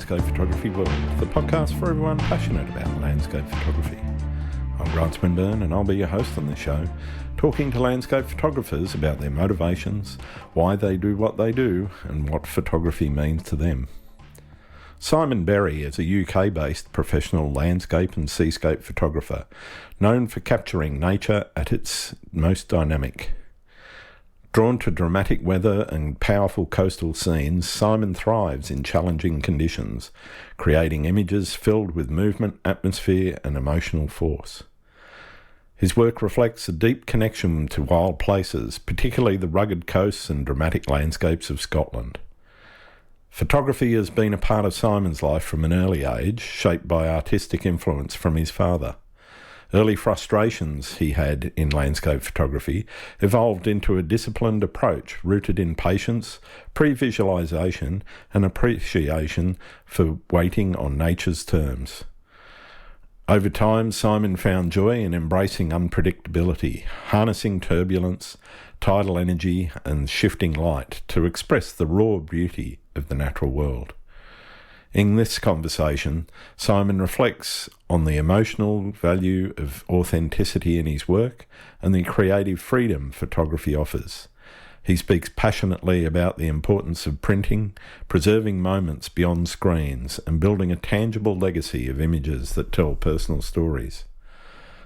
Landscape Photography World, the podcast for everyone passionate about landscape photography. I'm Grant Swinburne and I'll be your host on this show, talking to landscape photographers about their motivations, why they do what they do, and what photography means to them. Simon Berry is a UK-based professional landscape and seascape photographer, known for capturing nature at its most dynamic. Drawn to dramatic weather and powerful coastal scenes, Simon thrives in challenging conditions, creating images filled with movement, atmosphere and emotional force. His work reflects a deep connection to wild places, particularly the rugged coasts and dramatic landscapes of Scotland. Photography has been a part of Simon's life from an early age, shaped by artistic influence from his father. Early frustrations he had in landscape photography evolved into a disciplined approach rooted in patience, pre-visualisation and appreciation for waiting on nature's terms. Over time, Simon found joy in embracing unpredictability, harnessing turbulence, tidal energy and shifting light to express the raw beauty of the natural world. In this conversation, Simon reflects on the emotional value of authenticity in his work and the creative freedom photography offers. He speaks passionately about the importance of printing, preserving moments beyond screens, and building a tangible legacy of images that tell personal stories.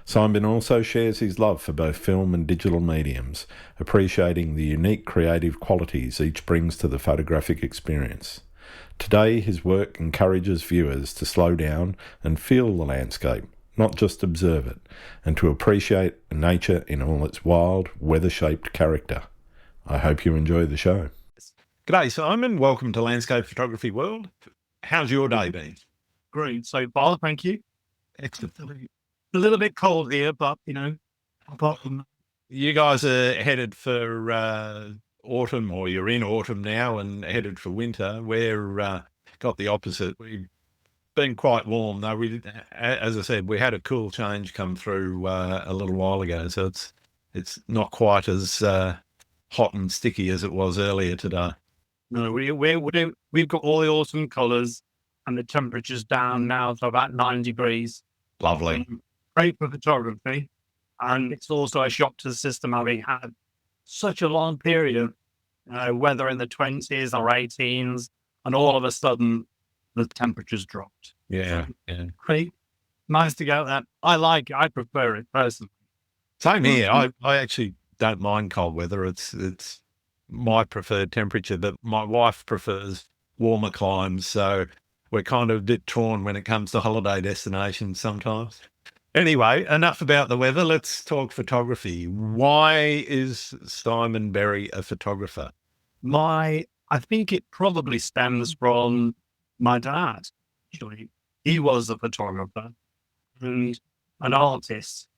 Simon also shares his love for both film and digital mediums, appreciating the unique creative qualities each brings to the photographic experience. Today, his work encourages viewers to slow down and feel the landscape, not just observe it, and to appreciate nature in all its wild, weather-shaped character. I hope you enjoy the show. G'day, Simon. Welcome to Landscape Photography World. How's your day been? Great so far, thank you. Excellent. A little bit cold here, but, apart from You guys are headed for autumn, or you're in autumn now and headed for winter. We're got the opposite. We've been quite warm, though. As I said, we had a cool change come through a little while ago, so it's not quite as hot and sticky as it was earlier today. No, we've got all the autumn colours and the temperature's down now to about 9 degrees. Lovely. Great for photography, and it's also a shock to the system having had such a long period, weather in the 20s or 18s, and all of a sudden the temperature's dropped. Yeah. Great. Nice to get that. I prefer it personally. Same here. I actually don't mind cold weather. It's my preferred temperature, but my wife prefers warmer climes, so we're kind of a bit torn when it comes to holiday destinations sometimes. Anyway, enough about the weather. Let's talk photography. Why is Simon Berry a photographer? I think it probably stems from my dad. Actually, he was a photographer and an artist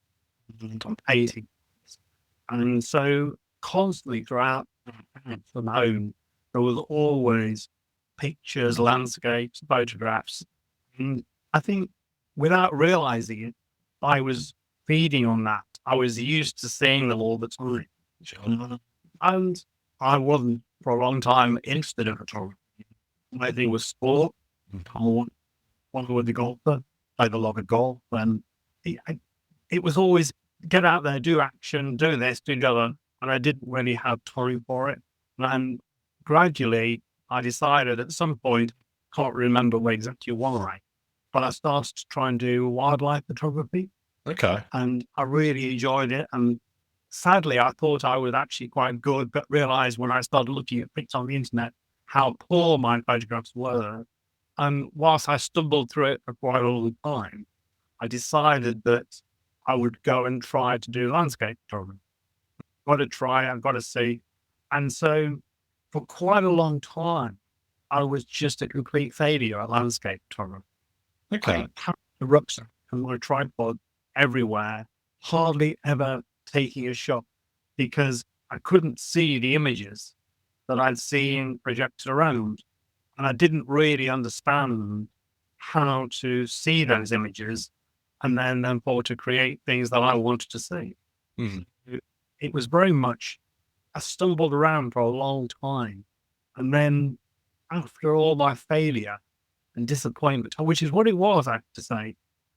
and painting, and so constantly throughout from home there was always pictures, landscapes, photographs, and I think without realizing it, I was feeding on that. I was used to seeing them all the time. And I wasn't, for a long time, interested in photography. My thing was sport. I wanted to be a golfer. I played a lot of golf. And it was always get out there, do action, do this, do the other. And I didn't really have time for it. And gradually, I decided at some point, can't remember exactly why, but I started to try and do wildlife photography. Okay. And I really enjoyed it. And sadly, I thought I was actually quite good, but realized when I started looking at pictures on the internet, how poor my photographs were. And whilst I stumbled through it for quite a long time, I decided that I would go and try to do landscape photography. Got to try, I've got to see. And so for quite a long time, I was just a complete failure at landscape photography. Okay. The rucksack and my tripod everywhere, hardly ever taking a shot because I couldn't see the images that I'd seen projected around. And I didn't really understand how to see those images and then to create things that I wanted to see. Mm-hmm. It was very much, I stumbled around for a long time. And then after all my failure, and disappointment, which is what it was, I have to say.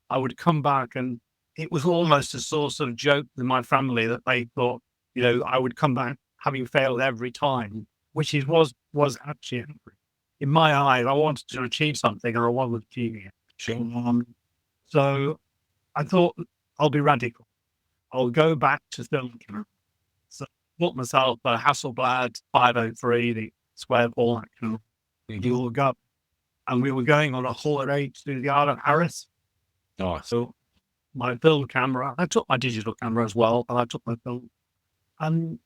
I would come back and it was almost a source of joke in my family that they thought, I would come back having failed every time, which was actually, in my eyes, I wanted to achieve something or I was achieving it. So I thought, I'll be radical. I'll go back to film camera. So I bought myself a Hasselblad 503, the square format camera. We all got, and we were going on a holiday to the Isle of Harris. Nice. So my film camera, I took my digital camera as well, but I took my film. And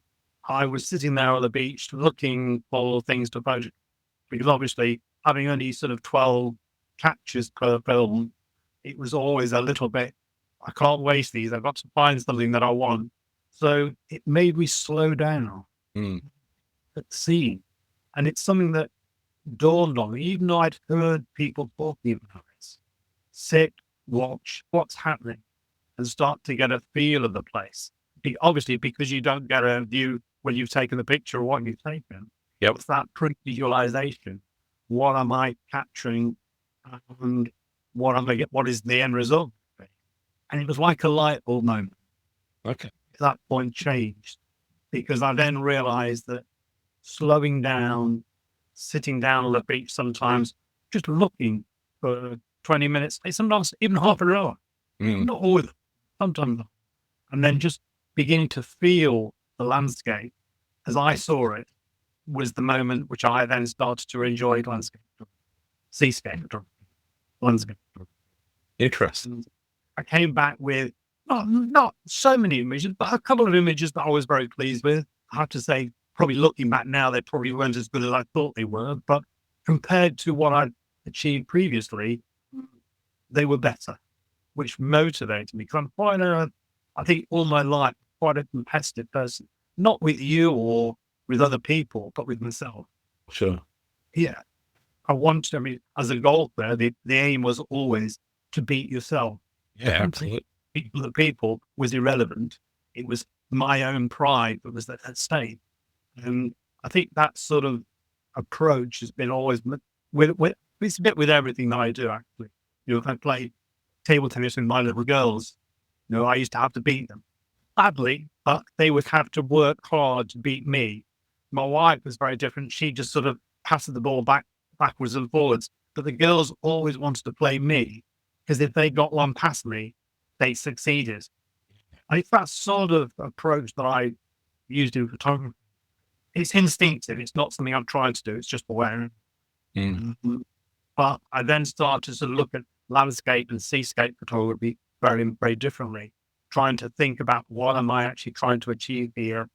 I was sitting there on the beach looking for things to photograph. Because obviously, having only sort of 12 captures per film, it was always a little bit, I can't waste these. I've got to find something that I want. So it made me slow down at the scene. And it's something that dawned on me, even though I'd heard people talking about it. Sit, watch what's happening, and start to get a feel of the place. Obviously, because you don't get a view when you've taken the picture or what you've taken. Yep. It's that pre-visualization. What am I capturing? And what am I get? What is the end result? And it was like a light bulb moment. Okay. That point changed because I then realized that slowing down, sitting down on the beach sometimes, just looking for 20 minutes, sometimes even half an hour, not always, sometimes not. And then just beginning to feel the landscape as I saw it was the moment which I then started to enjoy landscape, seascape, landscape. Interesting. I came back with not so many images, but a couple of images that I was very pleased with. I have to say, probably looking back now, they probably weren't as good as I thought they were, but compared to what I'd achieved previously, they were better, which motivated me. Because I'm quite I think all my life, quite a competitive person, not with you or with other people, but with myself. Sure. Yeah. As a golfer, the aim was always to beat yourself. Yeah, absolutely. The people was irrelevant. It was my own pride that was at stake. And I think that sort of approach has been always it's a bit with everything that I do, actually. If I play table tennis with my little girls, I used to have to beat them. Badly, but they would have to work hard to beat me. My wife was very different. She just sort of passed the ball backwards and forwards. But the girls always wanted to play me because if they got one past me, they succeeded. And it's that sort of approach that I used in photography. It's instinctive. It's not something I'm trying to do. It's just awareness. But I then started to look at landscape and seascape photography very, very differently, trying to think about what am I actually trying to achieve here,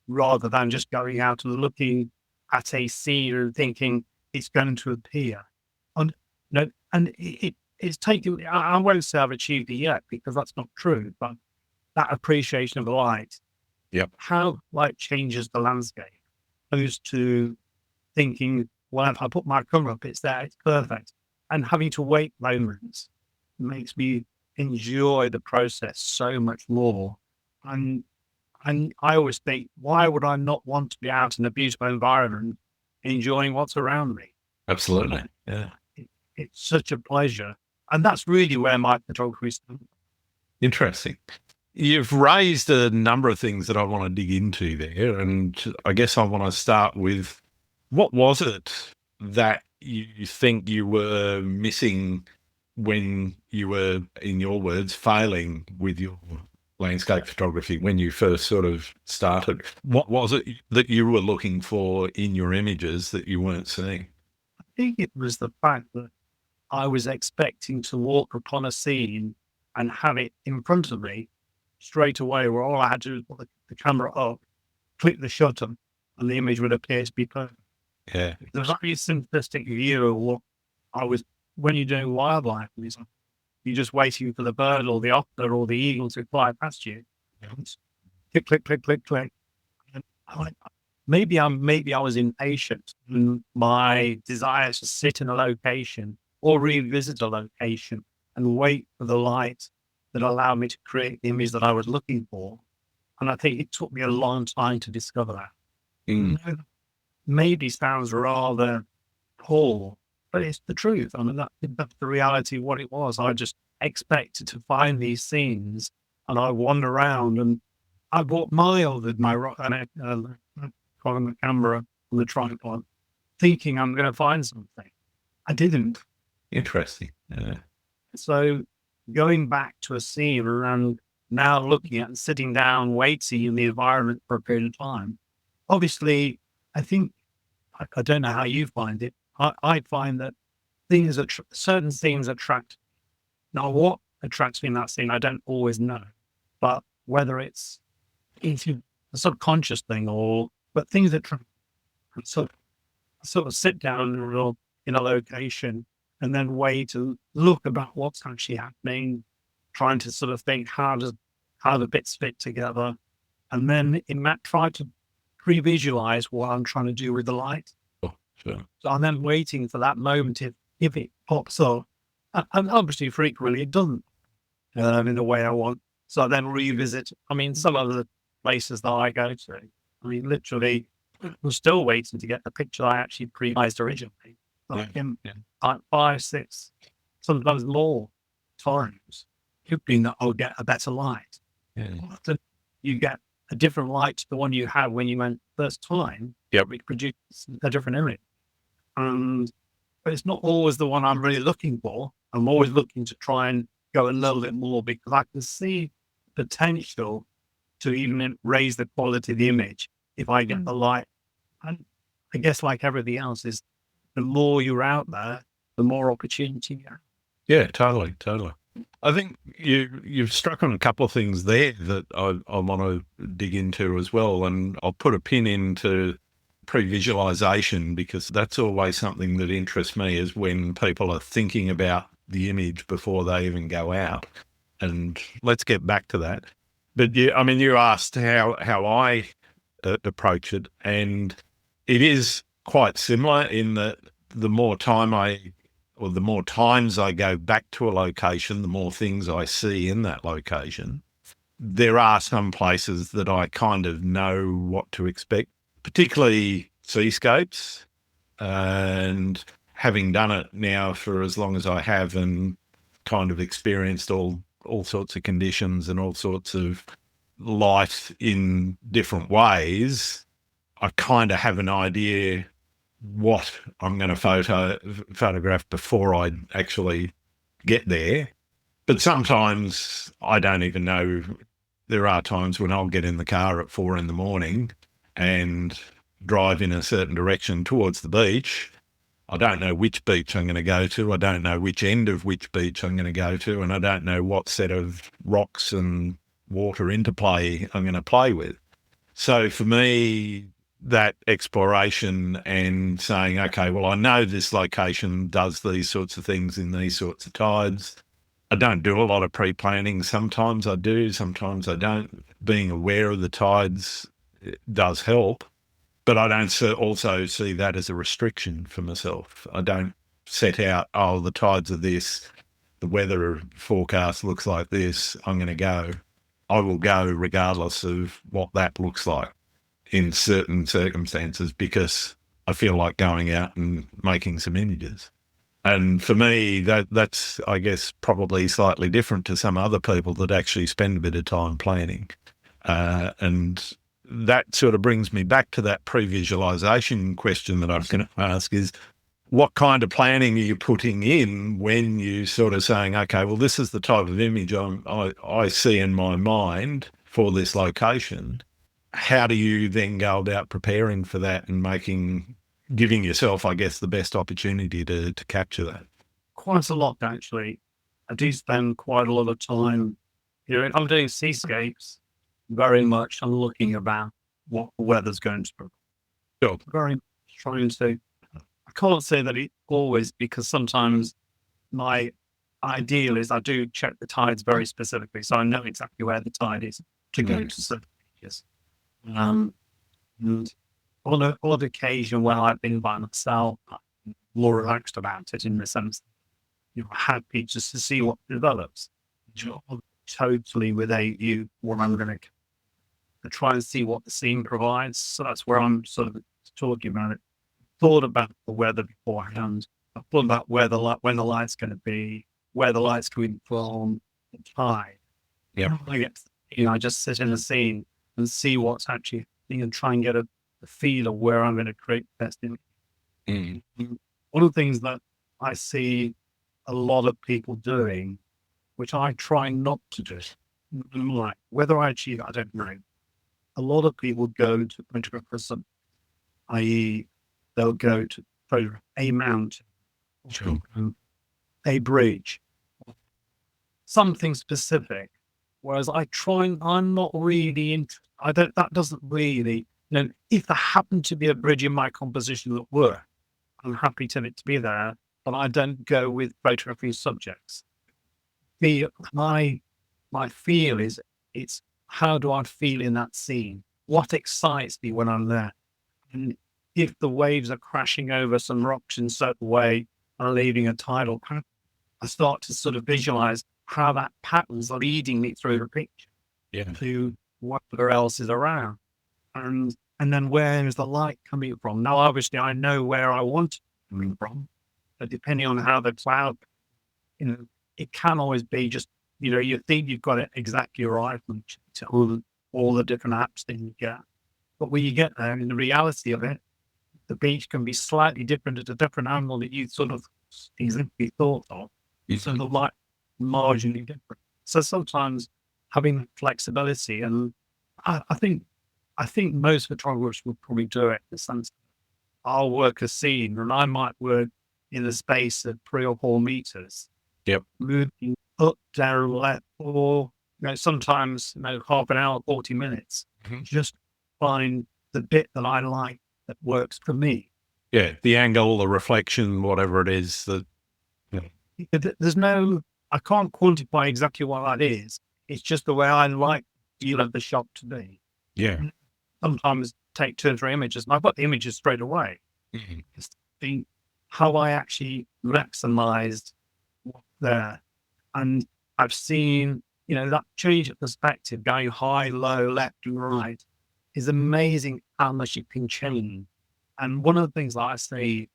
rather than just going out and looking at a scene and thinking it's going to appear. And it's taken. I won't say I've achieved it yet because that's not true. But that appreciation of the light, how light changes the landscape, opposed to thinking, well, if I put my camera up, it's there, it's perfect, and having to wait moments makes me enjoy the process so much more. And I always think, why would I not want to be out in a beautiful environment, enjoying what's around me? Absolutely. Yeah. It's such a pleasure. And that's really where my photography started. Interesting. You've raised a number of things that I want to dig into there. And I guess I want to start with, what was it that you think you were missing when you were, in your words, failing with your landscape photography when you first sort of started? What was it that you were looking for in your images that you weren't seeing? I think it was the fact that I was expecting to walk upon a scene and have it in front of me straight away, where all I had to do was put the camera up, click the shutter, and the image would appear to be perfect. Yeah. There was actually a simplistic view of what I was, when you're doing wildlife, you're just waiting for the bird or the otter or the eagle to fly past you. Click, click, click, click, click. And maybe I was impatient in my desire to sit in a location or revisit a location and wait for the light that allowed me to create the image that I was looking for. And I think it took me a long time to discover that. Maybe sounds rather poor, but it's the truth. I mean, that's the reality of what it was. I just expected to find these scenes, and I wander around, and I walked miles with my on the camera on the tripod, thinking I'm going to find something. I didn't. Interesting. Yeah. So going back to a scene and now looking at and sitting down, waiting in the environment for a period of time. Obviously, I think, I don't know how you find it. I find that certain things attract. Now, what attracts me in that scene, I don't always know, but whether it's into a subconscious thing but things that sort of sit down in a location and then wait to look about what's actually happening, trying to sort of think how the bits fit together, and then try to pre-visualize what I'm trying to do with the light. Oh, sure. So I'm then waiting for that moment if it pops up, and obviously frequently it doesn't in the way I want. So I then revisit. I mean, some of the places that I go to, I mean, literally, I'm still waiting to get the picture I actually pre-visualized originally. Like like 5, 6, sometimes more times, hoping that I'll get a better light. Yeah. Often you get a different light to the one you had when you went first time. Yep. It produces a different image. But it's not always the one I'm really looking for. I'm always looking to try and go a little bit more because I can see potential to even raise the quality of the image if I get the light. And I guess like everything else is the more you're out there, the more opportunity you have. Yeah, totally. I think you've struck on a couple of things there that I want to dig into as well, and I'll put a pin into pre-visualization because that's always something that interests me is when people are thinking about the image before they even go out. And let's get back to that. But you asked how I approach it, and it is quite similar in that the more times I go back to a location, the more things I see in that location. There are some places that I kind of know what to expect, particularly seascapes, and having done it now for as long as I have and kind of experienced all sorts of conditions and all sorts of light in different ways, I kind of have an idea what I'm going to photograph before I actually get there. But sometimes I don't even know. There are times when I'll get in the car at 4 a.m. and drive in a certain direction towards the beach. I don't know which beach I'm going to go to. I don't know which end of which beach I'm going to go to. And I don't know what set of rocks and water interplay I'm going to play with. So for me, that exploration and saying, okay, well, I know this location does these sorts of things in these sorts of tides. I don't do a lot of pre-planning. Sometimes I do, sometimes I don't. Being aware of the tides does help, but I don't also see that as a restriction for myself. I don't set out, oh, the tides are this, the weather forecast looks like this, I'm going to go. I will go regardless of what that looks like in certain circumstances because I feel like going out and making some images. And for me, that's, I guess, probably slightly different to some other people that actually spend a bit of time planning. And that sort of brings me back to that pre-visualization question that I was going to ask is, what kind of planning are you putting in when you sort of saying, okay, well, this is the type of image I see in my mind for this location. How do you then go about preparing for that and giving yourself, I guess, the best opportunity to capture that? Quite a lot, actually. I do spend quite a lot of time, I'm doing seascapes, very much I'm looking about what the weather's going to be. Sure. Very much trying to, I can't say that it always, because sometimes my ideal is I do check the tides very specifically, so I know exactly where the tide is to go to certain areas. And on an odd occasion when I've been by myself, I'm more relaxed about it in the sense that happy just to see what develops. Totally without you what I'm going to try and see what the scene provides. So that's where I'm sort of talking about it. Thought about the weather beforehand. all about where the light, when the light's going to be, where the light's coming from, the tide. Yep. I just sit in the scene and see what's actually, and try and get a feel of where I'm going to create the best image. One of the things that I see a lot of people doing, which I try not to do, like whether I achieve it, I don't know. A lot of people go to photograph, i.e., they'll go to photograph a mountain, a bridge, something specific. Whereas I'm not really interested. That doesn't really, if there happened to be a bridge in my composition that worked, I'm happy to it to be there, but I don't go with photography subjects. My feel is, it's how do I feel in that scene? What excites me when I'm there? And if the waves are crashing over some rocks in a certain way and leaving a tidal pattern, I start to sort of visualize how that pattern's leading me through the picture to whatever else is around. And then where is the light coming from? Now, obviously, I know where I want it coming from, but depending on how the cloud, it can always be just, you think you've got it exactly right to all the different apps that you get. But when you get there, in the reality of it, the beach can be slightly different at a different angle that you sort of exactly thought of. So the light marginally different. So sometimes having flexibility, and I think most photographers would probably do it in the sense I'll work a scene and I might work in the space of 3 or 4 meters. Yep. Moving up, down, left, or sometimes half an hour, 40 minutes. Just find the bit that I like that works for me. Yeah, the angle, the reflection, whatever it is that. There's no, I can't quantify exactly what that is. It's just the way I like feel of the shot to be. Yeah. Sometimes take 2 or 3 images, and I've got the images straight away. Just think how I actually maximized what's there. And I've seen, that change of perspective, going high, low, left and right, is amazing how much it can change. And one of the things that I see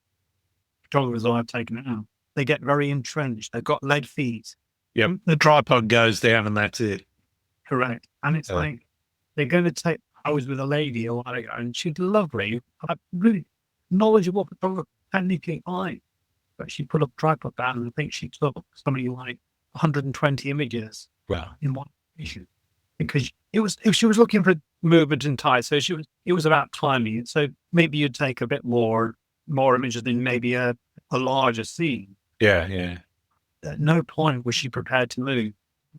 photographers I've taken out, they get very entrenched. They've got lead feet. Yep. The tripod goes down and that's it. Correct. And it's like, they're going to take, I was with a lady a while ago and she's lovely, really knowledgeable photographer, technically fine. But she put a tripod down and I think she took something like 120 images in one issue. Because she was looking for movement and tide. So it was about timing. So maybe you'd take a bit more images than maybe a larger scene. Yeah. At no point was she prepared to move.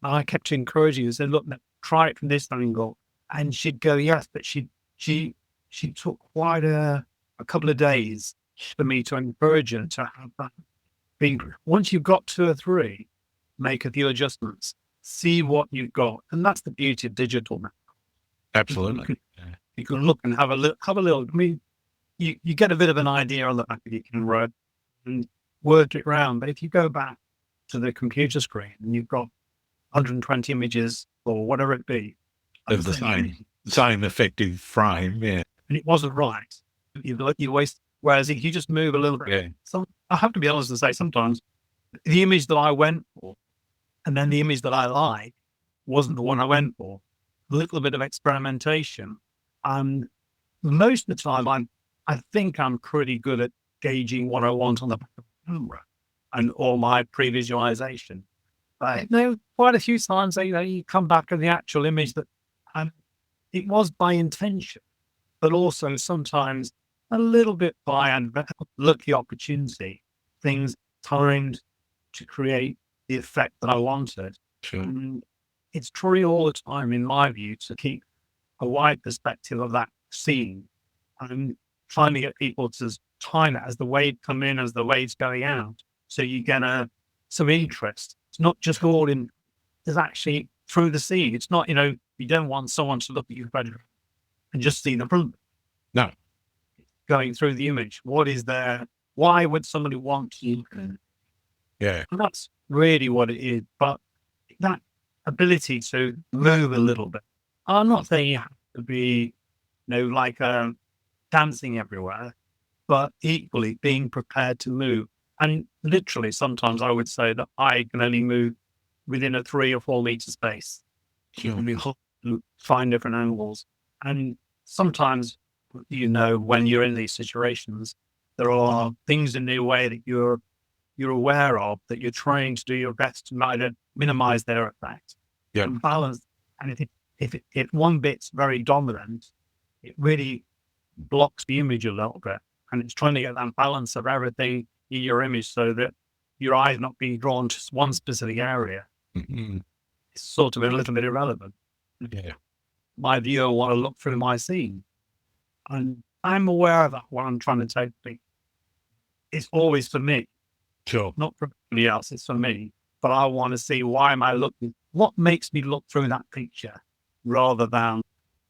I kept encouraging her, said, look, try it from this angle. And she'd go, yes, but she took quite a couple of days for me to encourage her to have that being. Once you've got 2 or 3, make a few adjustments, see what you've got. And that's the beauty of digital now. Absolutely. You can look and have a little, I mean, you get a bit of an idea on the back of your camera and work it around. But if you go back to the computer screen and you've got 120 images or whatever it be, of the same effective frame, and it wasn't right, you waste. Whereas if you just move a little bit, so I have to be honest and say sometimes the image that I went for and then the image that I like wasn't the one I went for. A little bit of experimentation, and most of the time I think I'm pretty good at gauging what I want on the camera and all my pre-visualization. But quite a few times you come back to the actual image that it was by intention, but also sometimes a little bit by lucky opportunity, things timed to create the effect that I wanted. Sure. It's true all the time, in my view, to keep a wide perspective of that scene and trying to get people to time it as the wave come in, as the wave's going out. So you get some interest. It's not just all in, it's actually through the scene. It's not, you don't want someone to look at your photograph and just see the front. No. Going through the image. What is there? Why would somebody want you? Yeah. And that's really what it is. But that ability to move a little bit. I'm not saying you have to be, like dancing everywhere, but equally being prepared to move. And literally, sometimes I would say that I can only move within a 3 or 4 meter space. Sure. Find different angles. And sometimes, when you're in these situations, there are things in the way that you're aware of that you're trying to do your best to minimize their effect. Yeah. And balance. And if one bit's very dominant, it really blocks the image a little bit. And it's trying to get that balance of everything in your image so that your eye's not being drawn to one specific area. Mm-hmm. It's sort of a little bit irrelevant. Yeah. My viewer want to look through my scene. And I'm aware of that when I'm trying to take things. It's always for me. Sure. Not for anybody else, it's for me. But I want to see why am I looking, what makes me look through that picture rather than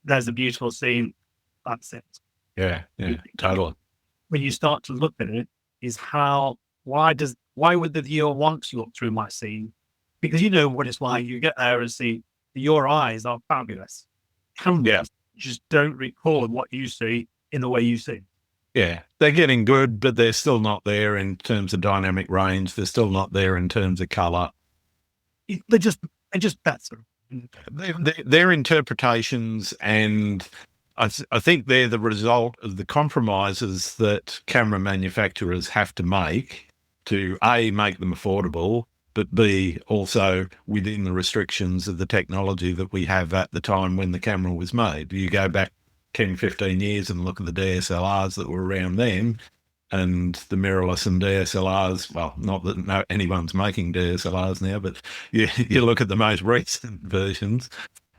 there's a beautiful scene, that's it. Yeah, totally. When you start to look at it, is why would the viewer want to look through my scene? Because you know what it's like. You get there and see your eyes are fabulous. Cameras just don't record what you see in the way you see. Yeah, they're getting good, but they're still not there in terms of dynamic range. They're still not there in terms of color. They're just better. They're interpretations, and I think they're the result of the compromises that camera manufacturers have to make to A, make them affordable, but B, also within the restrictions of the technology that we have at the time when the camera was made. You go back 10, 15 years and look at the DSLRs that were around then, and the mirrorless and DSLRs, well, not that anyone's making DSLRs now, but you look at the most recent versions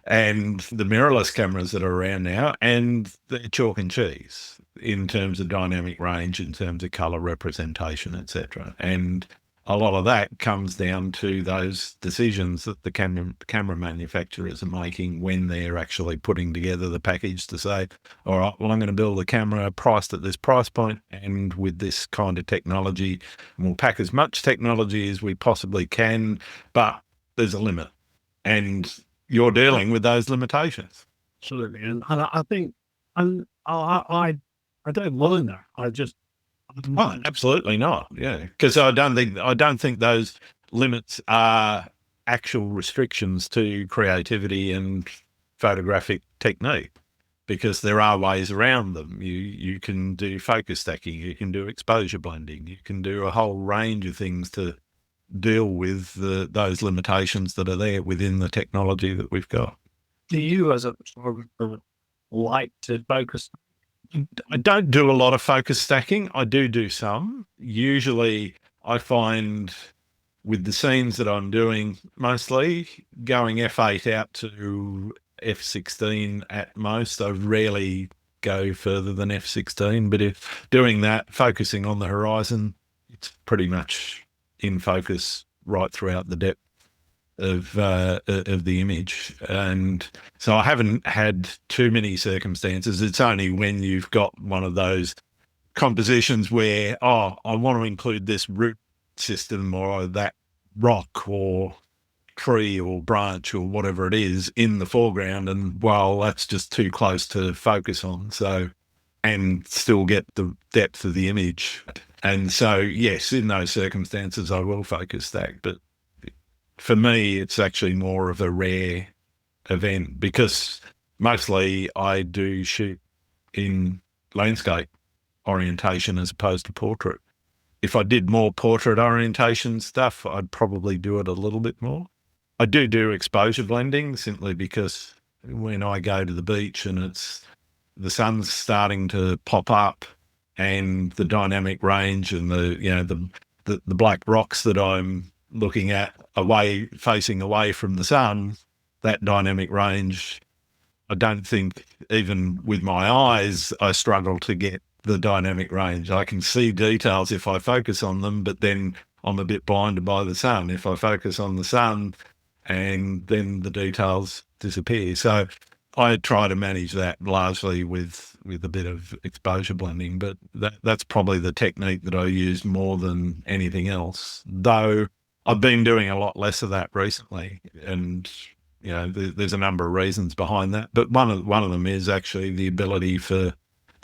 and the mirrorless cameras that are around now, and they're chalk and cheese in terms of dynamic range, in terms of color representation, etc. And a lot of that comes down to those decisions that the camera manufacturers are making when they're actually putting together the package to say, all right, well, I'm going to build a camera priced at this price point and with this kind of technology, and we'll pack as much technology as we possibly can, but there's a limit. And you're dealing with those limitations. Absolutely. And I think, and I don't mind that. Oh, absolutely not. Yeah, because I don't think those limits are actual restrictions to creativity and photographic technique, because there are ways around them. You can do focus stacking, you can do exposure blending, you can do a whole range of things to deal with those limitations that are there within the technology that we've got. Do you, as a photographer, like to focus? I don't do a lot of focus stacking. I do some. Usually I find with the scenes that I'm doing, mostly going f8 out to f16 at most. I rarely go further than f16, but if doing that, focusing on the horizon, it's pretty much in focus right throughout the depth of the image. And so I haven't had too many circumstances. It's only when you've got one of those compositions where, I want to include this root system or that rock or tree or branch or whatever it is in the foreground, and well, that's just too close to focus on, so, and still get the depth of the image. And so yes, in those circumstances I will focus stack, but for me, it's actually more of a rare event because mostly I do shoot in landscape orientation as opposed to portrait. If I did more portrait orientation stuff, I'd probably do it a little bit more. I do exposure blending simply because when I go to the beach and the sun's starting to pop up and the dynamic range and the black rocks that I'm looking at facing away from the sun, that dynamic range, I don't think even with my eyes, I struggle to get the dynamic range. I can see details if I focus on them, but then I'm a bit blinded by the sun. If I focus on the sun, and then the details disappear. So I try to manage that largely with a bit of exposure blending, but that's probably the technique that I use more than anything else, though I've been doing a lot less of that recently, and there's a number of reasons behind that. But one of them is actually the ability for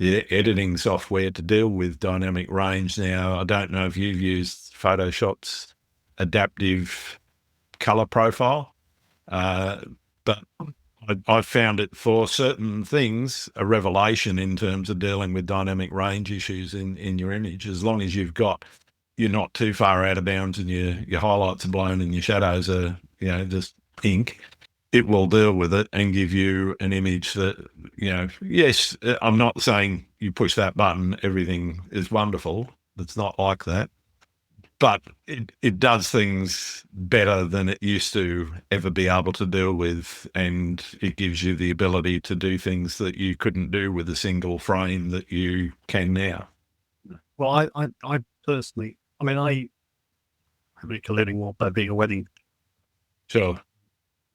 the editing software to deal with dynamic range. Now, I don't know if you've used Photoshop's adaptive color profile, but I found it for certain things a revelation in terms of dealing with dynamic range issues in your image. As long as you're not too far out of bounds and your highlights are blown and your shadows are, just ink, it will deal with it and give you an image that, yes, I'm not saying you push that button, everything is wonderful. It's not like that. But it does things better than it used to ever be able to deal with, and it gives you the ability to do things that you couldn't do with a single frame that you can now. Well, I personally, I make a living off by being a wedding. Sure.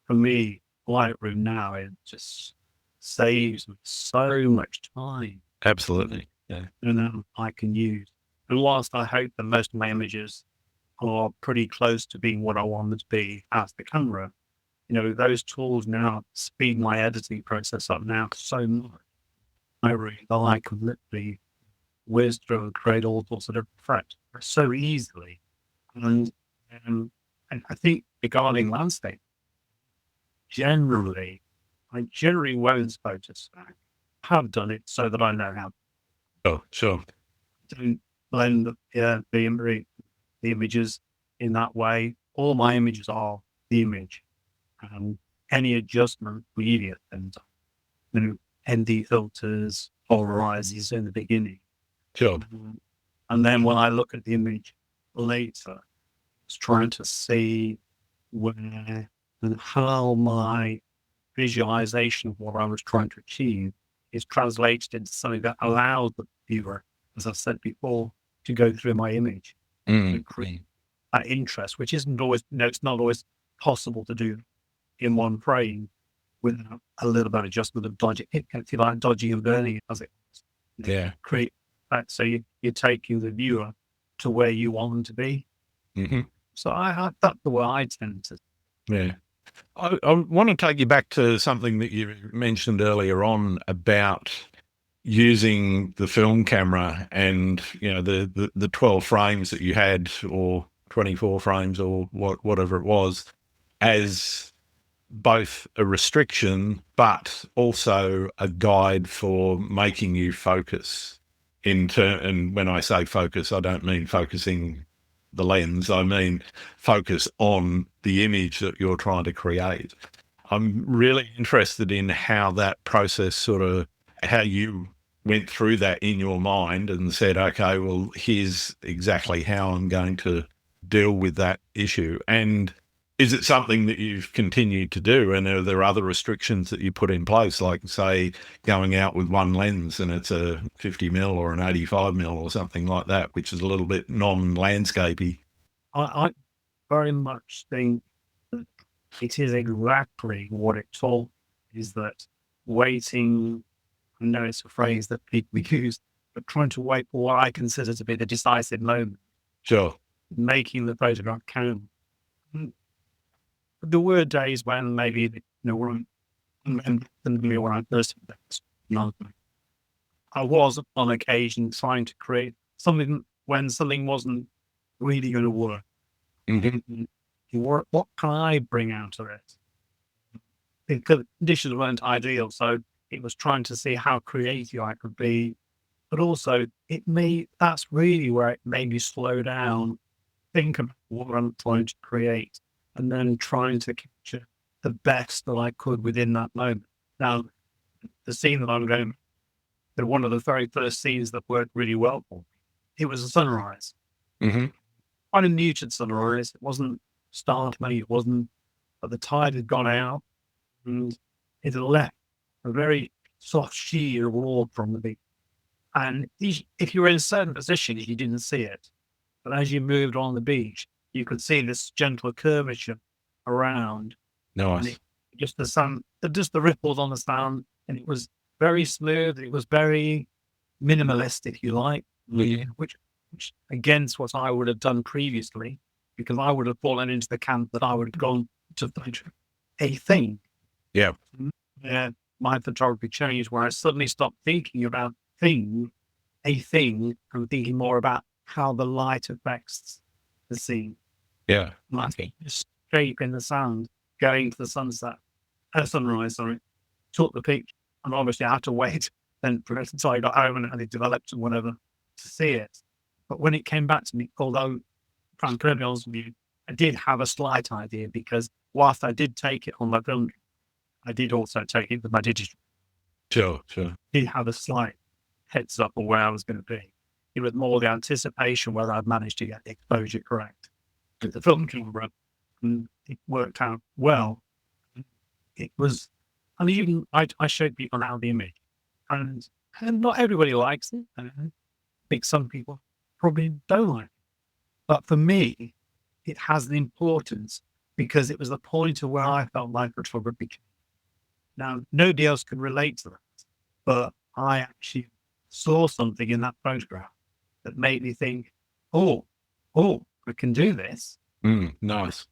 For me, Lightroom now, it just saves me so much time. Absolutely. Yeah. And I can use. And whilst I hope that most of my images are pretty close to being what I want them to be as the camera, those tools now speed my editing process up now so much. I can literally whiz through and create all sorts of different effects so easily. And I think regarding landscape, I generally won't focus. I have done it so that I know how Oh, sure. to blend the images in that way. All my images are the image. Any adjustment really depends on ND filters, polarizers in the beginning. Sure. And then when I look at the image later, I was trying to see where and how my visualization of what I was trying to achieve is translated into something that allows the viewer, as I've said before, to go through my image and create that interest, which isn't always, it's not always possible to do in one frame without a little bit of adjustment of dodging, if you like, dodging and burning as it create that. So you're taking the viewer to where you want them to be. Mm-hmm. So that's the way I tend to. Yeah. I want to take you back to something that you mentioned earlier on about using the film camera and, the 12 frames that you had, or 24 frames, or whatever it was, as both a restriction, but also a guide for making you focus. And when I say focus, I don't mean focusing the lens, I mean focus on the image that you're trying to create. I'm really interested in how that process how you went through that in your mind and said, okay, well, here's exactly how I'm going to deal with that issue. And is it something that you've continued to do? And are there other restrictions that you put in place, like, say, going out with one lens and it's a 50mm or an 85mm or something like that, which is a little bit non-landscapey? I very much think that it is exactly what it taught, is that waiting, I know it's a phrase that people use, but trying to wait for what I consider to be the decisive moment. Sure. Making the photograph count. There were days when maybe, when I first, I was on occasion trying to create something when something wasn't really going to work. Mm-hmm. What can I bring out of it? The conditions weren't ideal, so it was trying to see how creative I could be. But also, that's really where it made me slow down, think about what I'm trying to create, and then trying to capture the best that I could within that moment. Now, the scene that I'm going, one of the very first scenes that worked really well for me, it was a sunrise. Mm-hmm. Quite a muted sunrise. It wasn't startling, but the tide had gone out and it had left a very soft sheer wall from the beach. And if you were in certain positions, you didn't see it. But as you moved on the beach, you could see this gentle curvature around. Nice. Just the ripples on the sand. And it was very smooth. It was very minimalist, if you like, which against what I would have done previously, because I would have fallen into the camp that I would have gone to a thing. Yeah. My photography changed where I suddenly stopped thinking about thing, I'm thinking more about how the light affects the scene. Yeah. Like just shape in the sand, going to the sunrise, sorry, took the picture, and obviously I had to wait then for it until I got home and it developed and whatever to see it. But when it came back to me, although from Criminal's view, I did have a slight idea because whilst I did take it on my film, I did also take it with my digital. Sure. Did have a slight heads up of where I was going to be. It was more the anticipation whether I'd managed to get the exposure correct. With the film camera, and it worked out well. It was, and even I showed people now the image, and not everybody likes it. I think some people probably don't like it. But for me, it has an importance because it was the point of where I felt my photography came. Now, nobody else can relate to that, but I actually saw something in that photograph that made me think, oh, I can do this. Nice.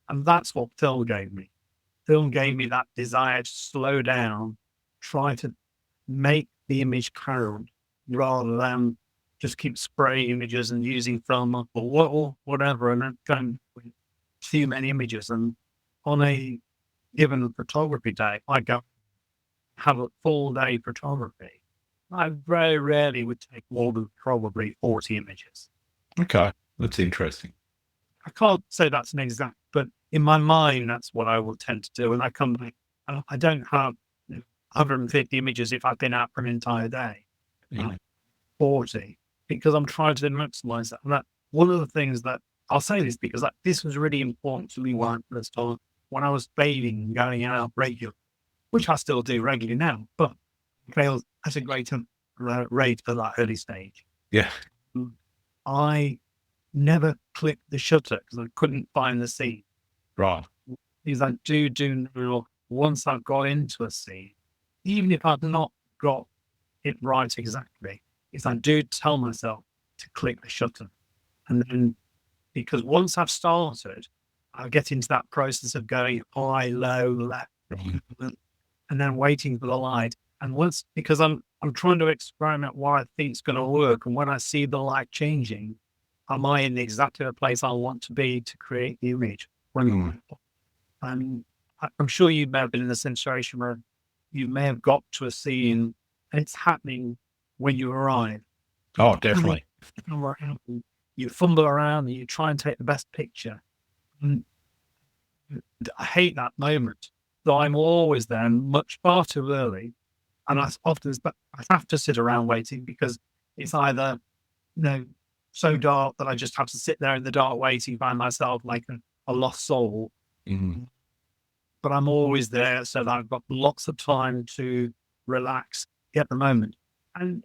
And that's what film gave me. Film gave me that desire to slow down, try to make the image count rather than just keep spraying images and using film or whatever, and then going with too many images. And on a given photography day, I go have a full day photography. I very rarely would take more than probably 40 images. Okay. That's interesting. I can't say that's an exact, but in my mind, that's what I will tend to do. And I come back, I don't have 150 images if I've been out for an entire day. 40, because I'm trying to maximize that. And that one of the things that I'll say this because this was really important to me when I was bathing and going out regularly, which I still do regularly now, but fails at a greater rate at that early stage. Yeah. I never clicked the shutter because I couldn't find the scene. Right. Because I do know once I've got into a scene, even if I've not got it right exactly, is I do tell myself to click the shutter. And then, because once I've started, I'll get into that process of going high, low, left, and then waiting for the light. And because I'm trying to experiment what I think is going to work. And when I see the light changing, am I in exactly the place I want to be to create the image? And I'm sure you may have been in a situation where you may have got to a scene and it's happening when you arrive. Oh, definitely. You fumble around and you try and take the best picture. And I hate that moment. So I'm always there much far too early. And I have to sit around waiting because it's either, so dark that I just have to sit there in the dark waiting by myself like a lost soul. Mm-hmm. But I'm always there so that I've got lots of time to relax at the moment. And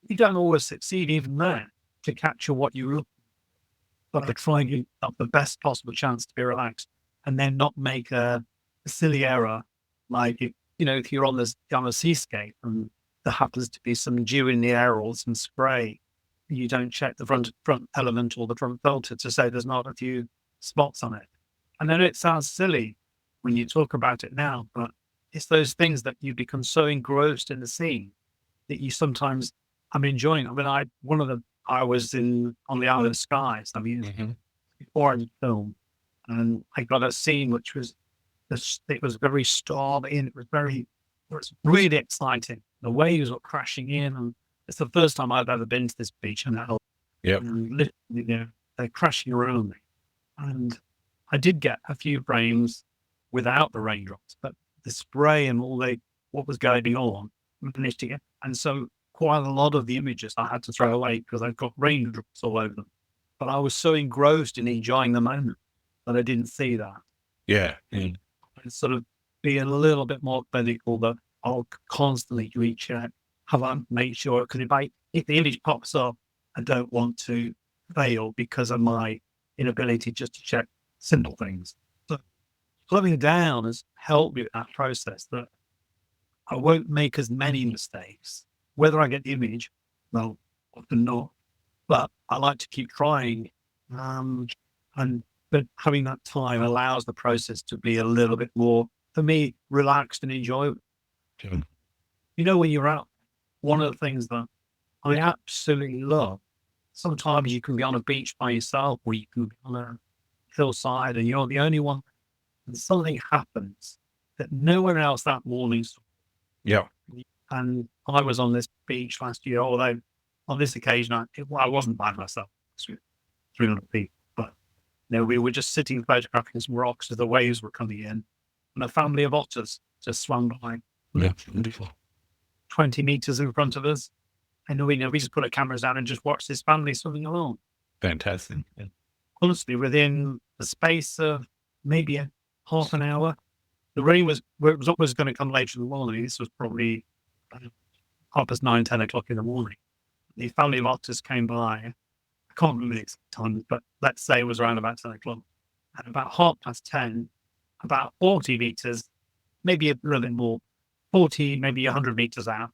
you don't always succeed even there to capture what you look for. But I try and give up the best possible chance to be relaxed and then not make a silly error. Like, if you're on a seascape and there happens to be some dew in the air or some spray, you don't check the front element or the front filter to say there's not a few spots on it. And then it sounds silly when you talk about it now, but it's those things that you become so engrossed in the scene that you sometimes, I'm enjoying. I mean, I was on the Isle of Skies, before I film, and I got a scene which was, it was very stormy and it was really exciting. The waves were crashing in, and it's the first time I've ever been to this beach, and literally, they're crashing around me. And I did get a few frames without the raindrops, but the spray and what was going on managed to get. And so quite a lot of the images I had to throw away because I've got raindrops all over them. But I was so engrossed in enjoying the moment that I didn't see that. Yeah. And sort of be a little bit more clinical that I'll constantly reach out, have I make sure, because if the image pops up, I don't want to fail because of my inability just to check simple things. So slowing down has helped me with that process, that I won't make as many mistakes. Whether I get the image, well, often not, but I like to keep trying. But having that time allows the process to be a little bit more, for me, relaxed and enjoyable. Sure. When you're out one of the things that I absolutely love. Sometimes you can be on a beach by yourself, or you can be on a hillside and you're the only one, and something happens that no one else that morning saw. Yeah. And I was on this beach last year, although on this occasion I wasn't by myself. It was 300 people, but we were just sitting photographing some rocks as the waves were coming in, and a family of otters just swam by, Yeah. 20 meters in front of us. And we just put our cameras down and just watched this family swimming along. Fantastic. Yeah. Honestly, within the space of maybe half an hour, the rain was always going to come later in the morning. This was probably 9:30, 10 o'clock in the morning. The family of otters came by. I can't remember the exact time, but let's say it was around about 10 o'clock. And about 10:30, about 40 meters, maybe a little bit more, 40, maybe 100 meters out,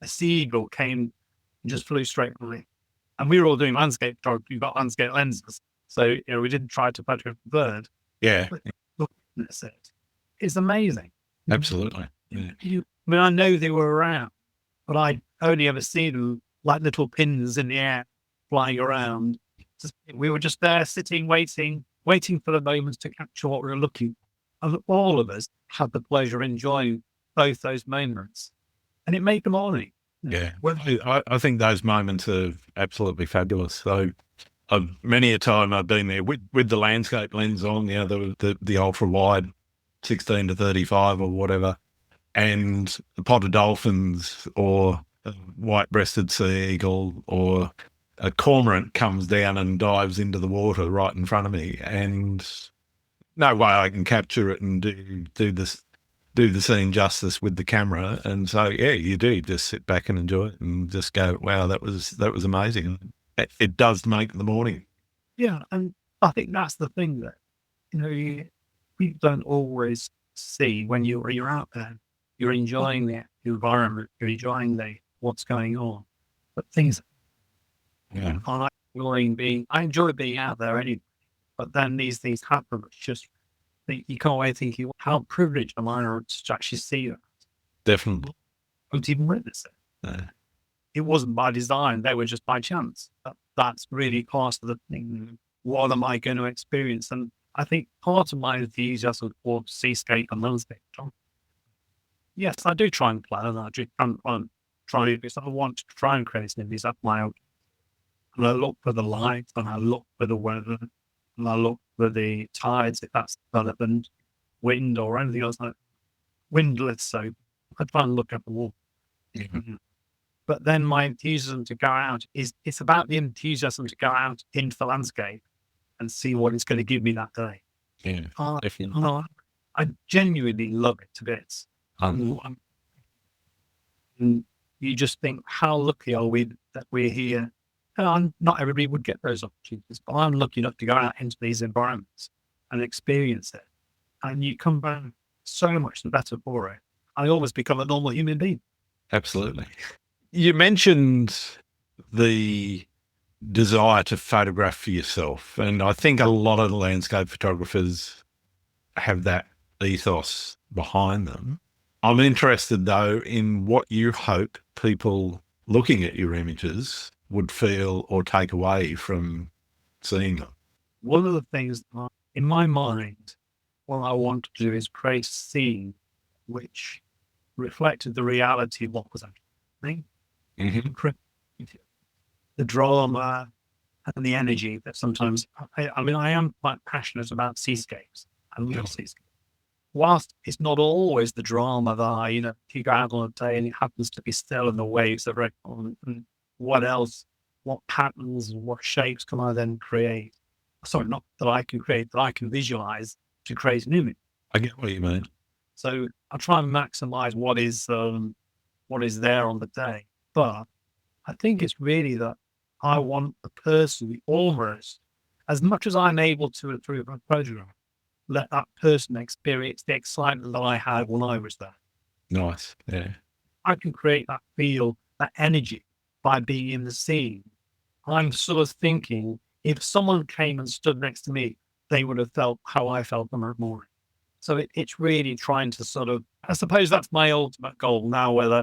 a seagull came and just flew straight by. And we were all doing landscape photography. We've got landscape lenses. So, we didn't try to photograph the bird. Yeah. But witness it. It's amazing. Absolutely. Yeah. I mean, I know they were around, but I only ever see them like little pins in the air flying around. We were just there sitting, waiting for the moments to capture what we were looking for. And all of us had the pleasure of enjoying both those moments. And it made the morning. Yeah. Well, I think those moments are absolutely fabulous. So many a time I've been there with the landscape lens on, the ultra wide 16 to 35 or whatever, and a pod of dolphins or a white-breasted sea eagle or a cormorant comes down and dives into the water right in front of me, and no way I can capture it and do the scene justice with the camera. And so, yeah, you do just sit back and enjoy it and just go, wow, that was amazing. It does make the morning. Yeah. And I think that's the thing that, we don't always see when you're out there. You're enjoying the environment. You're enjoying what's going on. But things, I enjoy being out there anyway. But then these things happen. It's just, you can't wait thinking, how privileged am I to actually see that? Definitely. I don't even witness it. It wasn't by design. They were just by chance. That's really part of the thing. What am I going to experience? And I think part of my enthusiasm for seascape and landscape, yes, I do try and plan. I do try because I want to try and create images up my own. And I look for the light, and I look for the weather, and I look for the tides, if that's relevant, wind or anything else like windless. So I try and look at the water. Mm-hmm. But then my enthusiasm to go out it's about the enthusiasm to go out into the landscape and see what it's going to give me that day. Yeah, definitely. I genuinely love it to bits. And you just think, how lucky are we that we're here? And not everybody would get those opportunities, but I'm lucky enough to go out into these environments and experience it. And you come back so much the better for it. I always become a normal human being. Absolutely. You mentioned the desire to photograph for yourself, and I think a lot of the landscape photographers have that ethos behind them. I'm interested, though, in what you hope people looking at your images would feel or take away from seeing them. One of the things in my mind, what I want to do is create a scene which reflected the reality of what was happening. Mm-hmm. The drama and the energy that sometimes, I am quite passionate about seascapes. I love seascapes. Whilst it's not always the drama that if you go out on a day and it happens to be still and the waves are very on, and what else, what patterns, what shapes can I then create? Sorry, not that I can create, that I can visualize to create an image. I get what you mean. So I try and maximize what is there on the day. But I think it's really that I want the person almost, as much as I'm able to through a photograph, let that person experience the excitement that I had when I was there. Nice. Yeah. I can create that feel, that energy by being in the scene. I'm sort of thinking if someone came and stood next to me, they would have felt how I felt on that morning. So it's really trying to sort of, I suppose that's my ultimate goal now, whether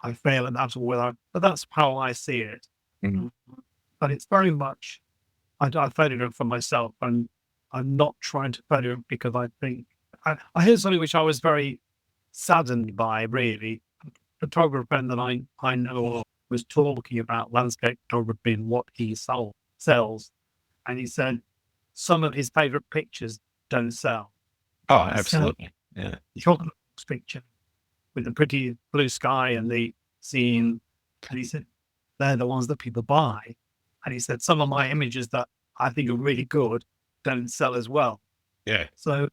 I fail at that, or but that's how I see it. Mm. But it's very much, I photograph for myself, and I'm not trying to photograph because I think, I heard something which I was very saddened by, really. A photographer friend that I know was talking about landscape photography and what he sells. And he said some of his favorite pictures don't sell. Oh, He said, absolutely. Yeah. the chocolate picture with the pretty blue sky and the scene. And he said, they're the ones that people buy. And he said, some of my images that I think are really good don't sell as well. Yeah. So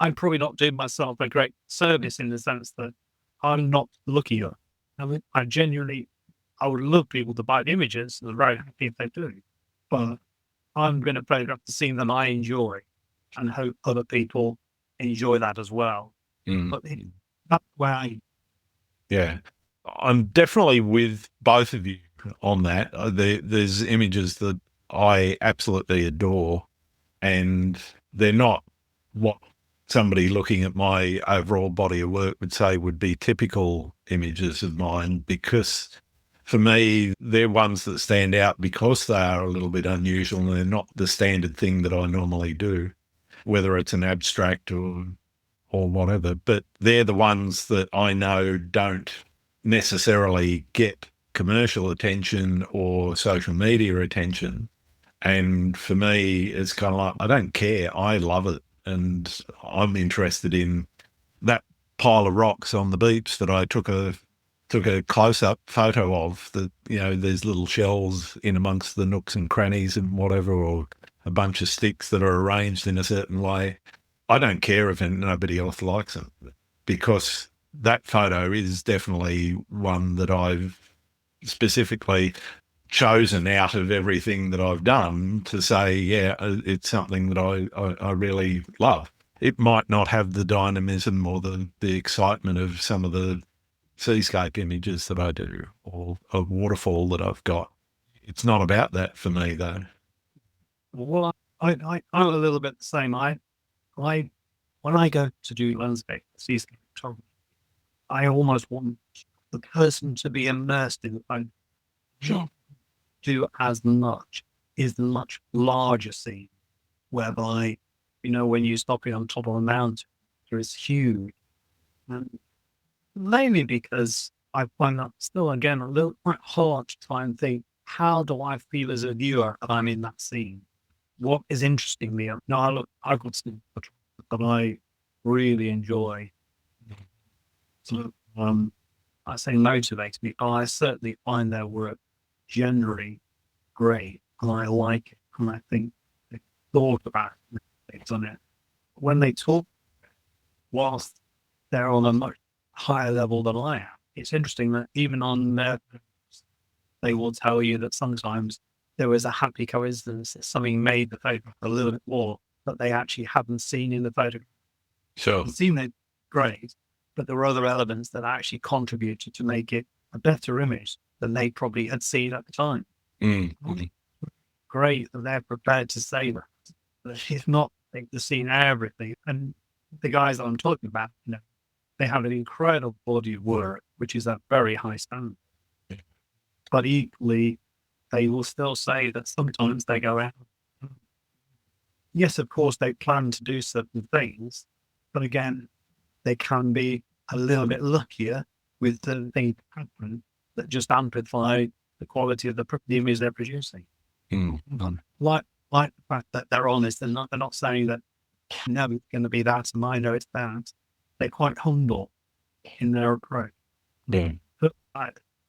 I'm probably not doing myself a great service in the sense that I'm not luckier. I mean, I would love people to buy the images. I'm very happy if they do. But I'm going to photograph the scene that I enjoy and hope other people enjoy that as well. Mm. But that's where Yeah. I'm definitely with both of you on that. There's images that I absolutely adore, and they're not what somebody looking at my overall body of work would say would be typical images of mine, because for me, they're ones that stand out because they are a little bit unusual and they're not the standard thing that I normally do, whether it's an abstract or whatever. But they're the ones that I know don't necessarily get commercial attention or social media attention. And for me, it's kind of like, I don't care. I love it. And I'm interested in that pile of rocks on the beach that I took a close-up photo of, that, you know, there's little shells in amongst the nooks and crannies and whatever, or a bunch of sticks that are arranged in a certain way. I don't care if nobody else likes them, because that photo is definitely one that I've specifically chosen out of everything that I've done to say, yeah, it's something that I really love. It might not have the dynamism or the excitement of some of the seascape images that I do, or a waterfall that I've got. It's not about that for me, though. well, I'm a little bit the same. When I go to do landscape seascape photography, I almost want the person to be immersed in the phone. Sure. Do as much is the much larger scene, whereby, you know, when you're stopping on top of a mountain, there is huge. And mainly because I find that still, again, a little quite hard to try and think, how do I feel as a viewer if I'm in that scene? What is interesting me? Now, I've got some that I really enjoy. So, I say motivates me. I certainly find their work generally great, and I like it, and I think they thought about it, they've done it. When they talk, whilst they're on a much higher level than I am, it's interesting that even on their, they will tell you that sometimes there was a happy coincidence that something made the photograph a little bit more that they actually hadn't seen in the photograph. Sure. It seemed they're great, but there were other elements that actually contributed to make it a better image than they probably had seen at the time. Mm-hmm. Great that they're prepared to say that. But if not, they've seen everything. And the guys that I'm talking about, you know, they have an incredible body of work, which is a very high standard. But equally, they will still say that sometimes they go out. Yes, of course, they plan to do certain things, but again, they can be a little bit luckier with the things that happen that just amplify the quality of the image they're producing. Mm-hmm. Like the fact that they're honest, they're not saying that, no, it's going to be that, and I know it's that. They're quite humble in their approach. Yeah. But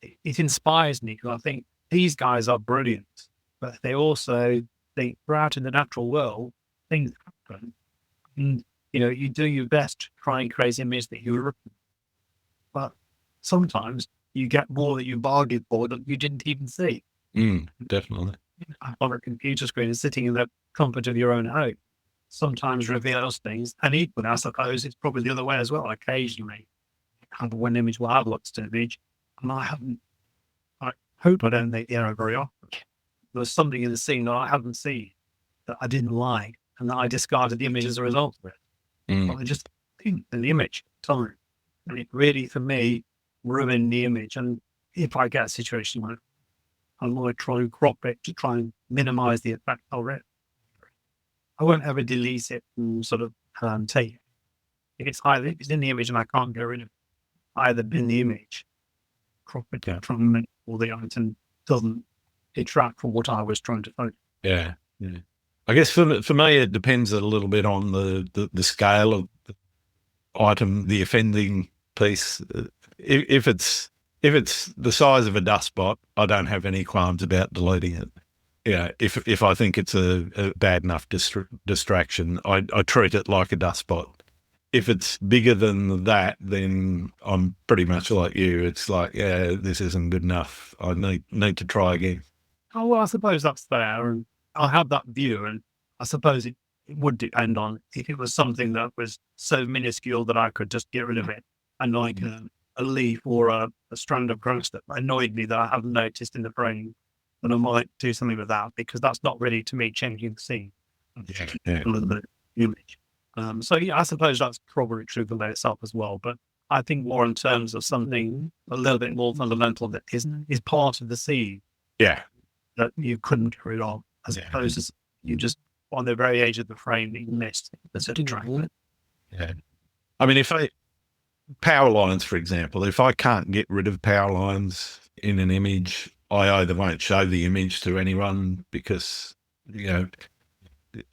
it inspires me, because I think these guys are brilliant, but they also think, out in the natural world, things happen, and you know, you do your best to try and create an image that you're, but sometimes you get more that you bargained for that you didn't even see. Definitely. On a computer screen and sitting in the comfort of your own home sometimes reveals things. And equally, I suppose it's probably the other way as well. Occasionally, have one image will have lots of image, and I hope I don't make the error very often. There's something in the scene that I haven't seen that I didn't like, and that I discarded the image as a result of it. But I just think in the image time. And it really, for me, ruin the image. And if I get a situation where I might try and crop it to try and minimize the effect of it, I won't ever delete it and sort of take it. If it's in the image and I can't get rid of it, either bin the image, crop it from it, or the item doesn't detract from what I was trying to focus. Yeah. I guess for me, it depends a little bit on the scale of the item, the offending piece. If it's the size of a dust spot, I don't have any qualms about deleting it. Yeah, if I think it's a bad enough distraction, I treat it like a dust spot. If it's bigger than that, then I'm pretty much like you. It's like, yeah, this isn't good enough. I need to try again. Oh, well, I suppose that's fair. And I have that view. And I suppose it would depend on if it was something that was so minuscule that I could just get rid of it. And like a leaf or a strand of grass that annoyed me that I haven't noticed in the frame, then I might do something with that, because that's not really, to me, changing the scene. Yeah. A little bit of image. So yeah, I suppose that's probably true for that itself as well. But I think more in terms of something a little bit more fundamental that is part of the scene. Yeah. That you couldn't get rid of, as opposed to you just on the very edge of the frame that you missed the sort of dragon. Yeah. I mean, power lines, for example, if I can't get rid of power lines in an image, I either won't show the image to anyone because,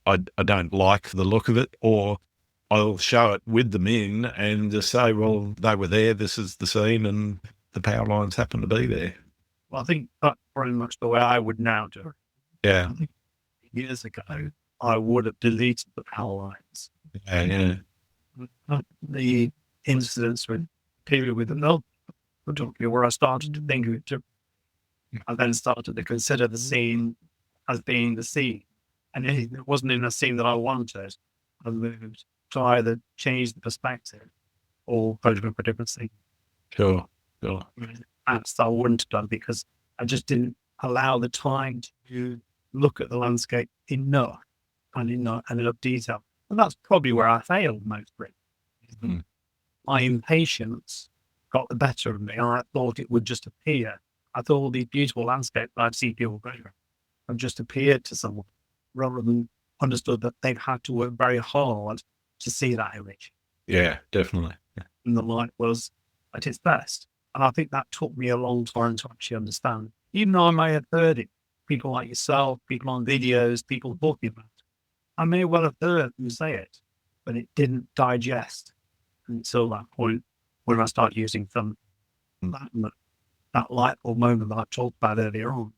I don't like the look of it, or I'll show it with them in and just say, well, they were there, this is the scene, and the power lines happen to be there. Well, I think that's pretty much the way I would now do it. Yeah. I think years ago, I would have deleted the power lines. Yeah. The incidents with period with the milk, where I started to think of it, I then started to consider the scene as being the scene. And it wasn't in a scene that I wanted. I moved to either change the perspective or photograph a different scene. Sure. That's I wouldn't have done, because I just didn't allow the time to look at the landscape enough and enough detail. And that's probably where I failed mostly. Mm. My impatience got the better of me, and I thought it would just appear. I thought all these beautiful landscapes that I've seen people photograph have just appeared to someone, rather than understood that they've had to work very hard to see that image. Yeah, definitely. Yeah. And the light was at its best. And I think that took me a long time to actually understand. Even though I may have heard it, people like yourself, people on videos, people talking about it, I may well have heard them say it, but it didn't digest until that point when I started using them. That light bulb moment that I talked about earlier on.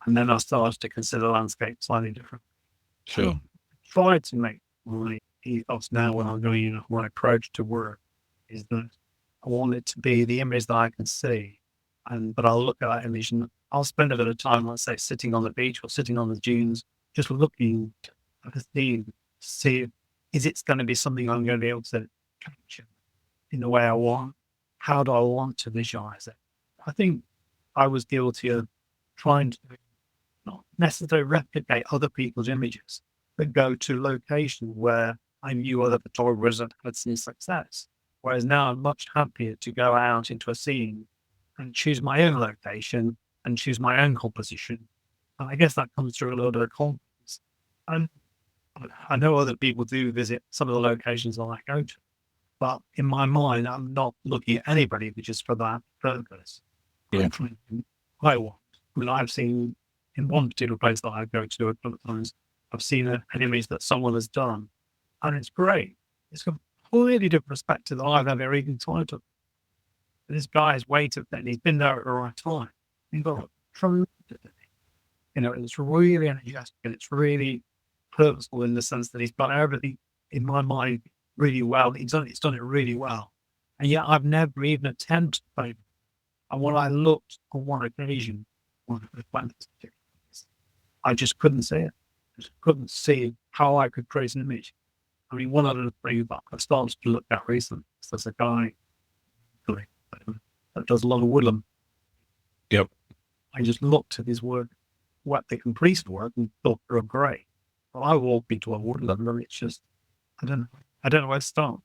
And then I started to consider landscape slightly different. Sure. I try to make my ethos now when I'm going, my approach to work is that I want it to be the image that I can see. But I'll look at that image and I'll spend a bit of time, let's say, sitting on the beach or sitting on the dunes, just looking at the scene to see, is it going to be something I'm going to be able to capture in the way I want? How do I want to visualize it? I think I was guilty of trying to not necessarily replicate other people's images, but go to locations where I knew other photographers had seen success. Whereas now I'm much happier to go out into a scene and choose my own location and choose my own composition. And I guess that comes through a little bit of confidence. And I know other people do visit some of the locations that I go to, but in my mind, I'm not looking at anybody just for that purpose. Yeah. I want. When I've seen in one particular place that I go to a couple of times, I've seen an image that someone has done, and it's great. It's a completely different perspective than I've ever even thought of. This guy's waited, and he's been there at the right time. He's got tremendous, it's really energetic, and it's really purposeful in the sense that he's done everything in my mind really well. He's done it really well, and yet I've never even attempted to. And when I looked on one occasion, I just couldn't see it. I just couldn't see how I could create an image. I mean, one of the things that I started to look at recently is there's a guy that does a lot of woodland. Yep. I just looked at his work, what the complete work, and thought they were great. But I walked into a woodland and it's just, I don't know where to start.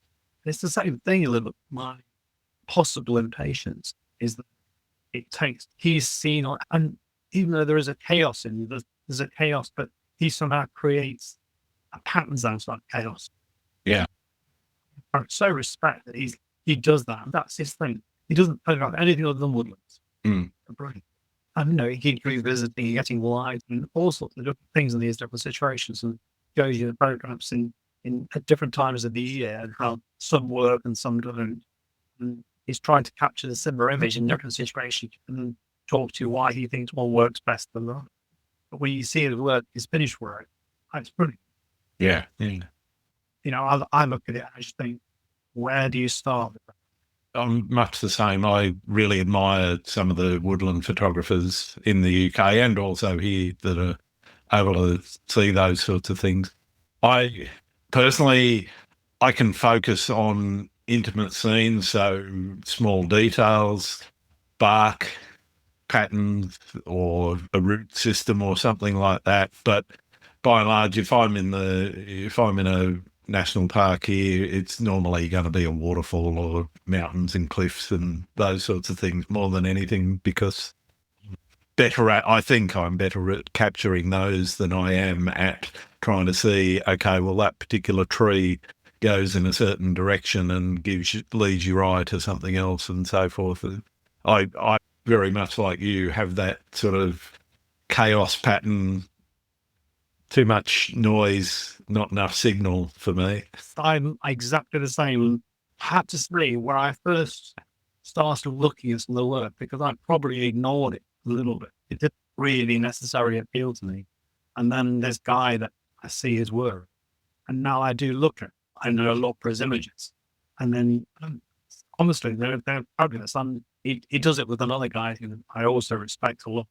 It's the same thing a little bit. My possible impatience is that he's seen, and even though there is a chaos in there's a chaos, but he somehow creates a patterns out of that chaos. Yeah. I so respect that he does that. That's his thing. He doesn't think about anything other than woodlands. Brilliant. And he keeps revisiting, getting wide, and all sorts of different things in these different situations, and shows you the programs in at different times of the year and how some work and some don't. And he's trying to capture the similar image in different situations and talk to you why he thinks one works best than that. But when you see the work, his finished work, it's brilliant. Yeah. I look at it and I just think, where do you start? I'm much the same. I really admire some of the woodland photographers in the UK and also here that are able to see those sorts of things. I personally, I can focus on intimate scenes, so small details, bark patterns or a root system or something like that. But by and large, if I'm in a national park here, it's normally going to be a waterfall or mountains and cliffs and those sorts of things more than anything, because I think I'm better at capturing those than I am at trying to see, okay, well, that particular tree goes in a certain direction and leads your eye to something else and so forth. And I very much like you have that sort of chaos pattern. Too much noise, not enough signal for me. I'm exactly the same. I had to say, when I first started looking at some of the work, because I probably ignored it a little bit. It didn't really necessarily appeal to me. And then this guy that I see his work, and now I do look at it. I know look for his images. And then, honestly, they're fabulous. And he does it with another guy who I also respect a lot.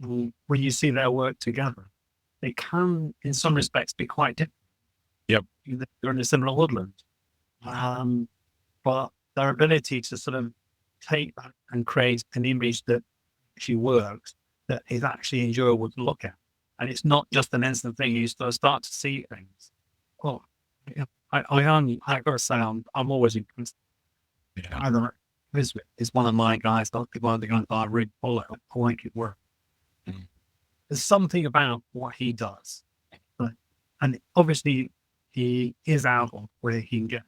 When you see their work together, they can, in some respects, be quite different. Yep. They're in a similar woodland. But their ability to sort of take that and create an image that actually works, that is actually enjoyable to look at. And it's not just an instant thing. You start to see things. Oh, yeah. I got to say, I'm always impressed. Yeah. Is one of my guys, one of the guys that I really follow. I like it work. There's something about what he does. And obviously, he is out of where he can get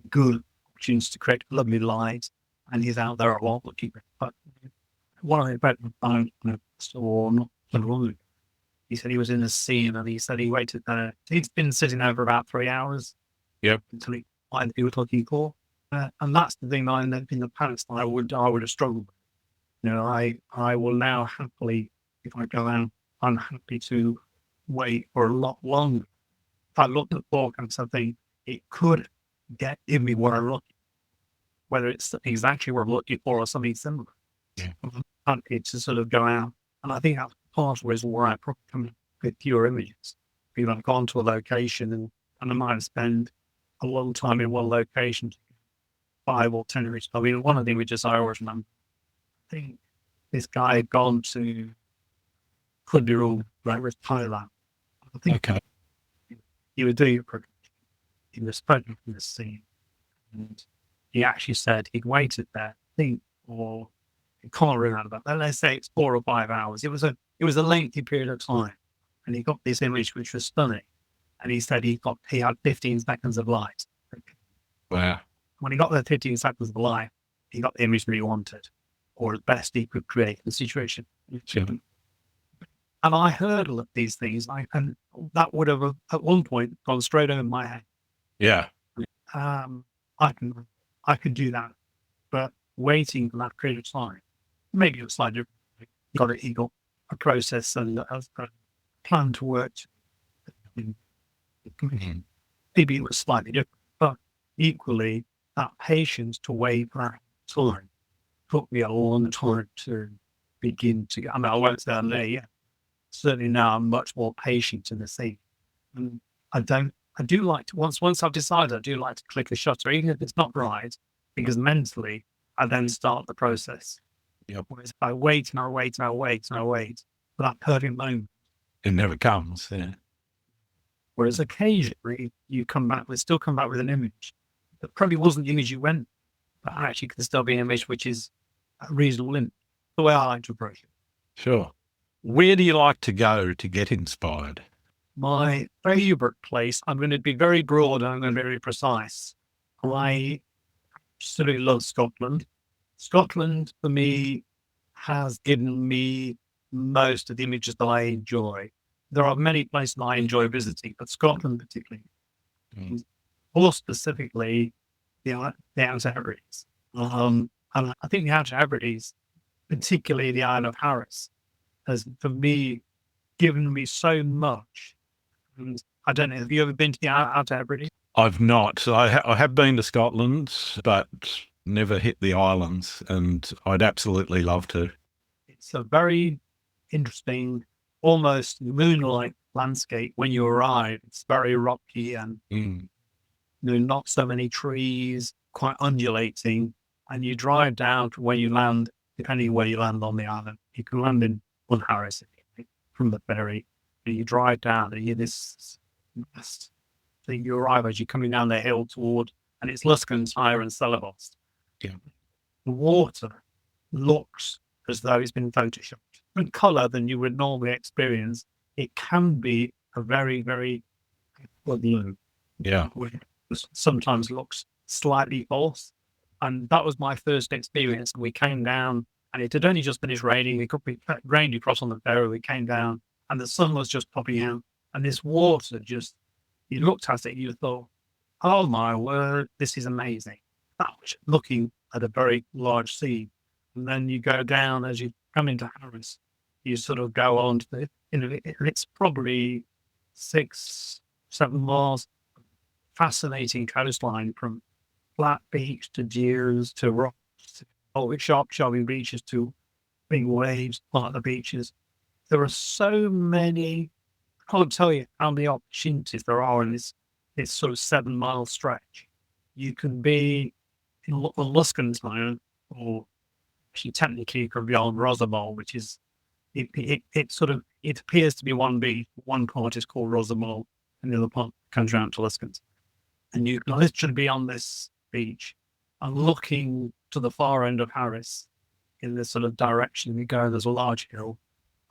good opportunities to create lovely light, and he's out there a lot looking. But what I read about he said he was in a scene, and he said he waited there. He's been sitting there for about 3 hours. Yep. Until he find the people talking for. And that's the thing that in the past I would have struggled with. I will now happily, if I go out, I'm happy to wait for a lot longer. If I looked at the book and something, it could give me what I'm looking for, whether it's exactly what I'm looking for or something similar. Yeah. I'm happy to sort of go out. And I think that's part of where I probably come with fewer images. I've gone to a location and I might spend a long time in one location, 5 or 10 images. I mean, one of the images I always remember, I think this guy had gone to, could be wrong, right, with Thailand. I think Okay. he was doing it, he was spoken from the scene, and he actually said he'd waited there, I think, for, I can't remember, but let's say it's 4 or 5 hours. It was a lengthy period of time, and he got this image which was stunning. And he said he had 15 seconds of light. Wow. When he got the 15 seconds of light, he got the image that he wanted, or as best he could create the situation. Sure. And I heard all of these things, and that would have at one point gone straight over my head. Yeah. I can do that, but waiting for that period of time, maybe it was slightly different. He got a process and a plan to work. Maybe it was slightly different, but equally, that patience to wait for that time took me a long time to begin to get. I mean, I won't say I'm there yet. Certainly now I'm much more patient in the scene. And I do like to, once I've decided, I do like to click a shutter, even if it's not right, because mentally, I then start the process. Yep. Whereas if I wait and I wait and I wait and I wait for that perfect moment, It never comes. Yeah. Whereas occasionally still come back with an image that probably wasn't the image you went, but actually can still be an image which is a reasonable image. The way I like to approach it. Sure. Where do you like to go to get inspired? My favorite place, I'm going to be very broad and I'm going to be very precise. I absolutely love Scotland. Scotland, for me, has given me most of the images that I enjoy. There are many places I enjoy visiting, but Scotland particularly, more specifically, the Outer Hebrides. And I think the Outer Hebrides, particularly the Isle of Harris, has, for me, given me so much. And I don't know, have you ever been to the Outer Hebrides? I've not. So I have been to Scotland, but never hit the islands, and I'd absolutely love to. It's a very interesting, almost moon-like landscape when you arrive. It's very rocky and not so many trees, quite undulating. And you drive down to where you land, depending where you land on the island. You can land in Harris from the ferry, and you drive down and you're this vast thing. You arrive as you're coming down the hill and it's Luskenshire and Celebos. Yeah. The water looks as though it's been photoshopped. Different colour than you would normally experience. It can be a very, very blue. Yeah. Sometimes looks slightly false. And that was my first experience. We came down and it had only just finished raining. It rained across on the ferry. We came down and the sun was just popping out. And this water you looked at it and you thought, oh my word, this is amazing. That was looking at a very large sea. And then you go down as you come into Harris, you sort of go on to it's probably 6-7 miles, fascinating coastline from flat beach to dunes to rocks, to sharp shelving beaches to big waves, part of the beaches. There are so many, I can't tell you how many opportunities there are in this sort of 7-mile stretch. You can be in Luskenshire, or actually technically you could be on Rosamol, which is, it appears to be one beach. One part is called Rosamol and the other part comes around to Luskenshire. And you can literally be on this beach and looking to the far end of Harris in this sort of direction you go. There's a large hill.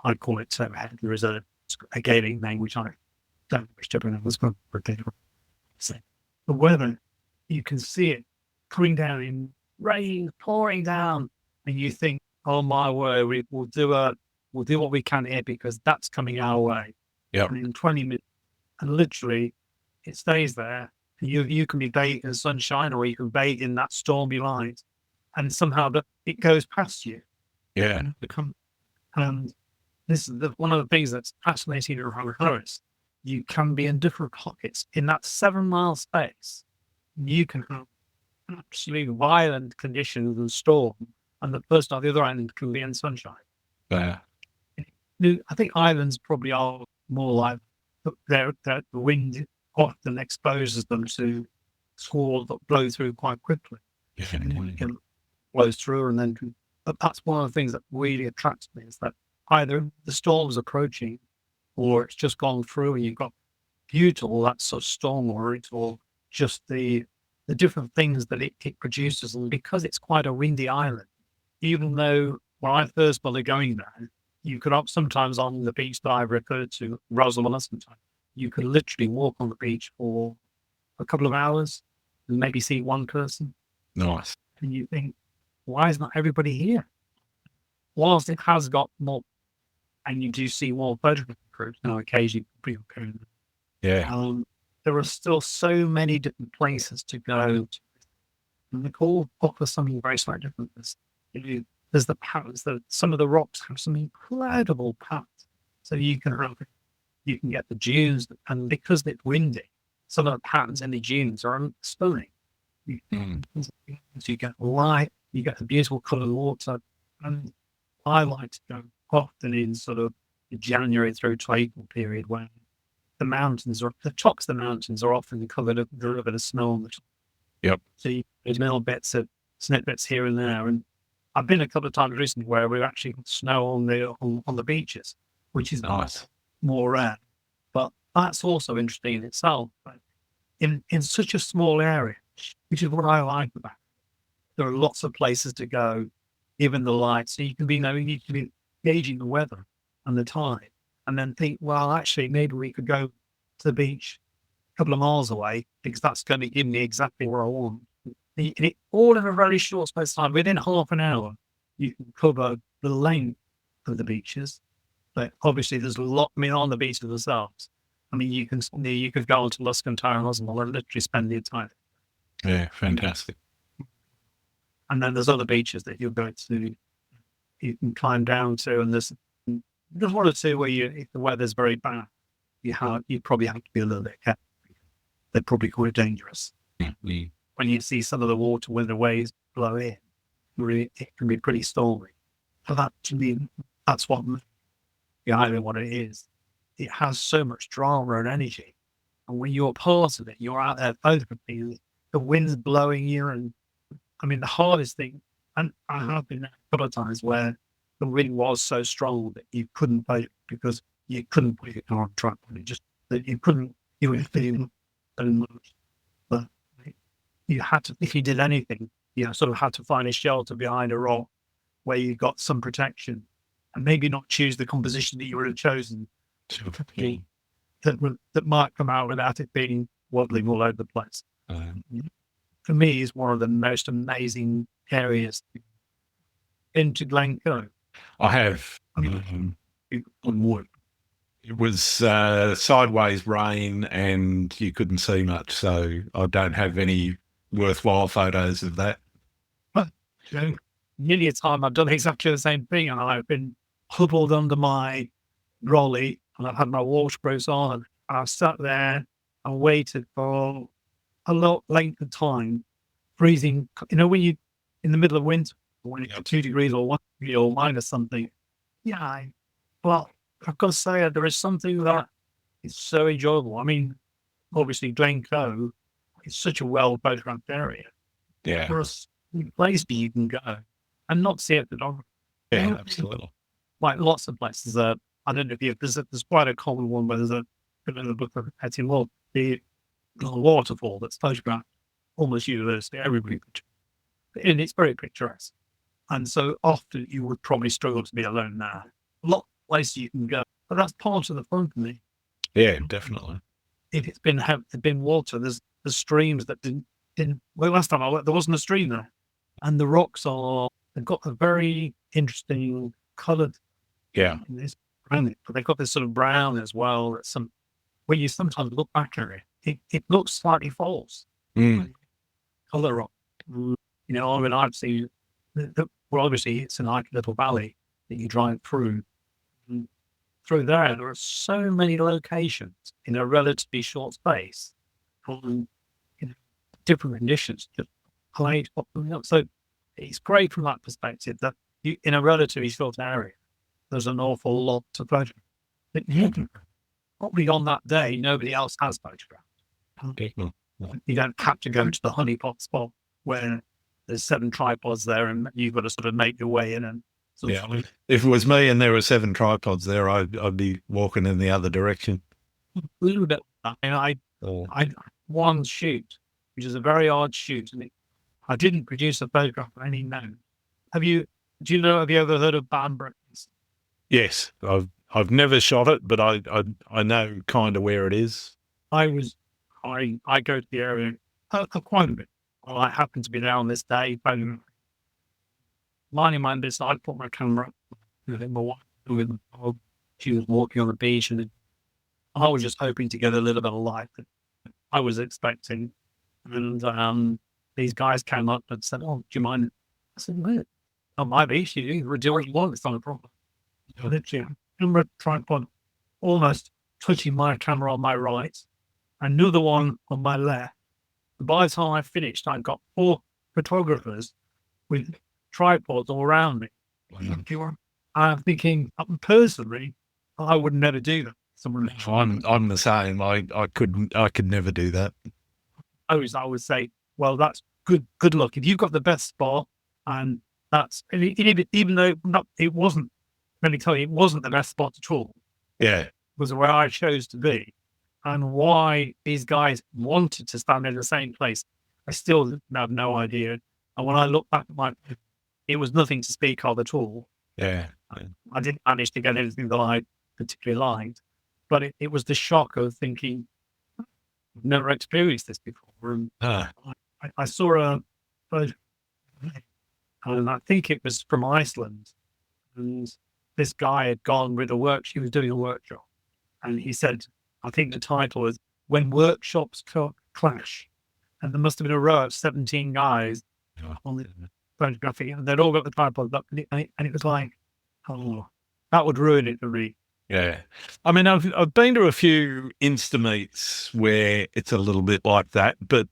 I'd call it Toehead. There is a Gaelic name, which I don't wish to pronounce. So the weather, you can see it coming down in rain, pouring down, and you think, oh my word, we'll do what we can here because that's coming our way. Yeah. And in 20 minutes, and literally it stays there. You can be bathed in sunshine or you can bathe in that stormy light, and somehow it goes past you. Yeah. And this is one of the things that's fascinating around Harris. You can be in different pockets in that 7-mile space. You can have absolutely violent conditions and storm, and the person on the other end can be in sunshine. Yeah. I think islands probably are more like the wind often exposes them to squalls that blow through quite quickly. Yeah. It blows through, and then but that's one of the things that really attracts me, is that either the storm's approaching or it's just gone through and you've got beautiful that sort of storm, or it's all just the different things that it produces. And because it's quite a windy island, even though when I first started going there, you could sometimes on the beach that I referred to, Rosamond, you could literally walk on the beach for a couple of hours and maybe see one person. Nice. And you think, why is not everybody here? Whilst it has got more, and you do see more photograph groups now occasionally, Yeah. there are still so many different places to go to. And they all offer something very slightly different. There's the paths, some of the rocks have some incredible paths. So you can get the dunes, and because it's windy, some of the patterns in the dunes are stunning. So you get light, you get the beautiful coloured water, and I like to go often in sort of the January through to April period, when the tops of the mountains are often covered with a little bit of snow on the top. Yep. So there's little bits of snippets here and there, and I've been a couple of times recently where we've actually got snow on the beaches, which is nice, more rare. But That's also interesting in itself. But in such a small area, which is what I like about it. There are lots of places to go, even the lights. So you can be gauging the weather and the tide, and then think, well, actually, maybe we could go to the beach a couple of miles away because that's going to give me exactly where I want. All in a very short space of time, within half an hour, you can cover the length of the beaches. But obviously, there's a lot. I mean, on the beaches themselves, I mean, you could go onto Luscombe Tower and Osmond and literally spend the entire. Yeah, fantastic. And then there's other beaches that you can climb down to, and there's one or two where if the weather's very bad, you probably have to be a little bit careful. They're probably quite dangerous. Mm-hmm. When you see some of the water when the waves blow in, it can be pretty stormy. So that, to me, that's what behind what it is. It has so much drama and energy. And when you're part of it, you're out there photographing, the wind's blowing you. And I mean, the hardest thing, and I have been there a couple of times where the wind was so strong that you couldn't photograph because you couldn't put it on track. You were feeling so much. But you had to, if you did anything, you sort of had to find a shelter behind a rock where you got some protection and maybe not choose the composition that you would have chosen that might come out without it being wobbling all over the place. For me, is one of the most amazing areas into Glencoe. I have. On wood. It was sideways rain and you couldn't see much, so I don't have any worthwhile photos of that. Nearly a time I've done exactly the same thing, and I've been huddled under my brolly, and I've had my waterproofs on, and I've sat there and waited for a lot length of time, freezing. You know, when you in the middle of winter, when it's 2 degrees or 1 degree or minus something. Yeah, well, I've got to say there is something that is so enjoyable. I mean, obviously Glencoe is such a well photographed area. Yeah, there's a place where you can go and not see it at all. Yeah, absolutely. Like lots of places. I don't know if there's quite a common one where there's in the book of Hetty Lord, the waterfall that's photographed almost universally everybody, and it's very picturesque. And so often you would probably struggle to be alone there. A lot of places you can go, but that's part of the fun for me. Yeah, definitely. If it's been water, there's streams that didn't. Well, last time I went, there wasn't a stream there, and the rocks they've got a very interesting coloured. Yeah, but they've got this sort of brown as well. When you sometimes look back at it looks slightly false. Colour rock. You know, I mean, I've seen. Well, obviously, it's a nice little valley that you drive through. Through there are so many locations in a relatively short space, from different conditions. So it's great from that perspective that in a relatively short area, there's an awful lot to photograph. Probably on that day, nobody else has photographed. You don't have to go to the honeypot spot where there's 7 tripods there and you've got to sort of make your way in. And if it was me and there were 7 tripods there, I'd be walking in the other direction. A little bit. I one shoot, which is a very odd shoot, and I didn't produce a photograph of any known. Have you ever heard of Banbridge? Yes, I've never shot it, but I know kind of where it is. I go to the area quite a bit. Well, I happened to be there on this day, minding my business. I put my camera with the dog. She was walking on the beach, and I was just hoping to get a little bit of light that I was expecting. And these guys came up and said, "Oh, do you mind?" I said, "No, on my beach, you can do what you want. It's not a problem." Literally, camera tripod almost touching my camera on my right, another one on my left. By the time I finished, I got 4 photographers with tripods all around me. I'm thinking, personally, I would never do that. I'm the same. I could never do that. I would say, well, that's good luck. If you've got the best spot, and even though it wasn't. Let me tell you, it wasn't the best spot at all. Yeah, It was where I chose to be. And why these guys wanted to stand in the same place, I still have no idea. And when I look back at it was nothing to speak of at all. Yeah. I didn't manage to get anything that I particularly liked, but it was the shock of thinking, I've never experienced this before. And I saw a photo, and I think it was from Iceland. And this guy had gone with he was doing a workshop. And he said, I think the title was When Workshops Clash. And there must have been a row of 17 guys on the photography, and they'd all got the tripods up. And it was like, oh, that would ruin it for me. Yeah. I mean, I've been to a few Insta meets where it's a little bit like that, but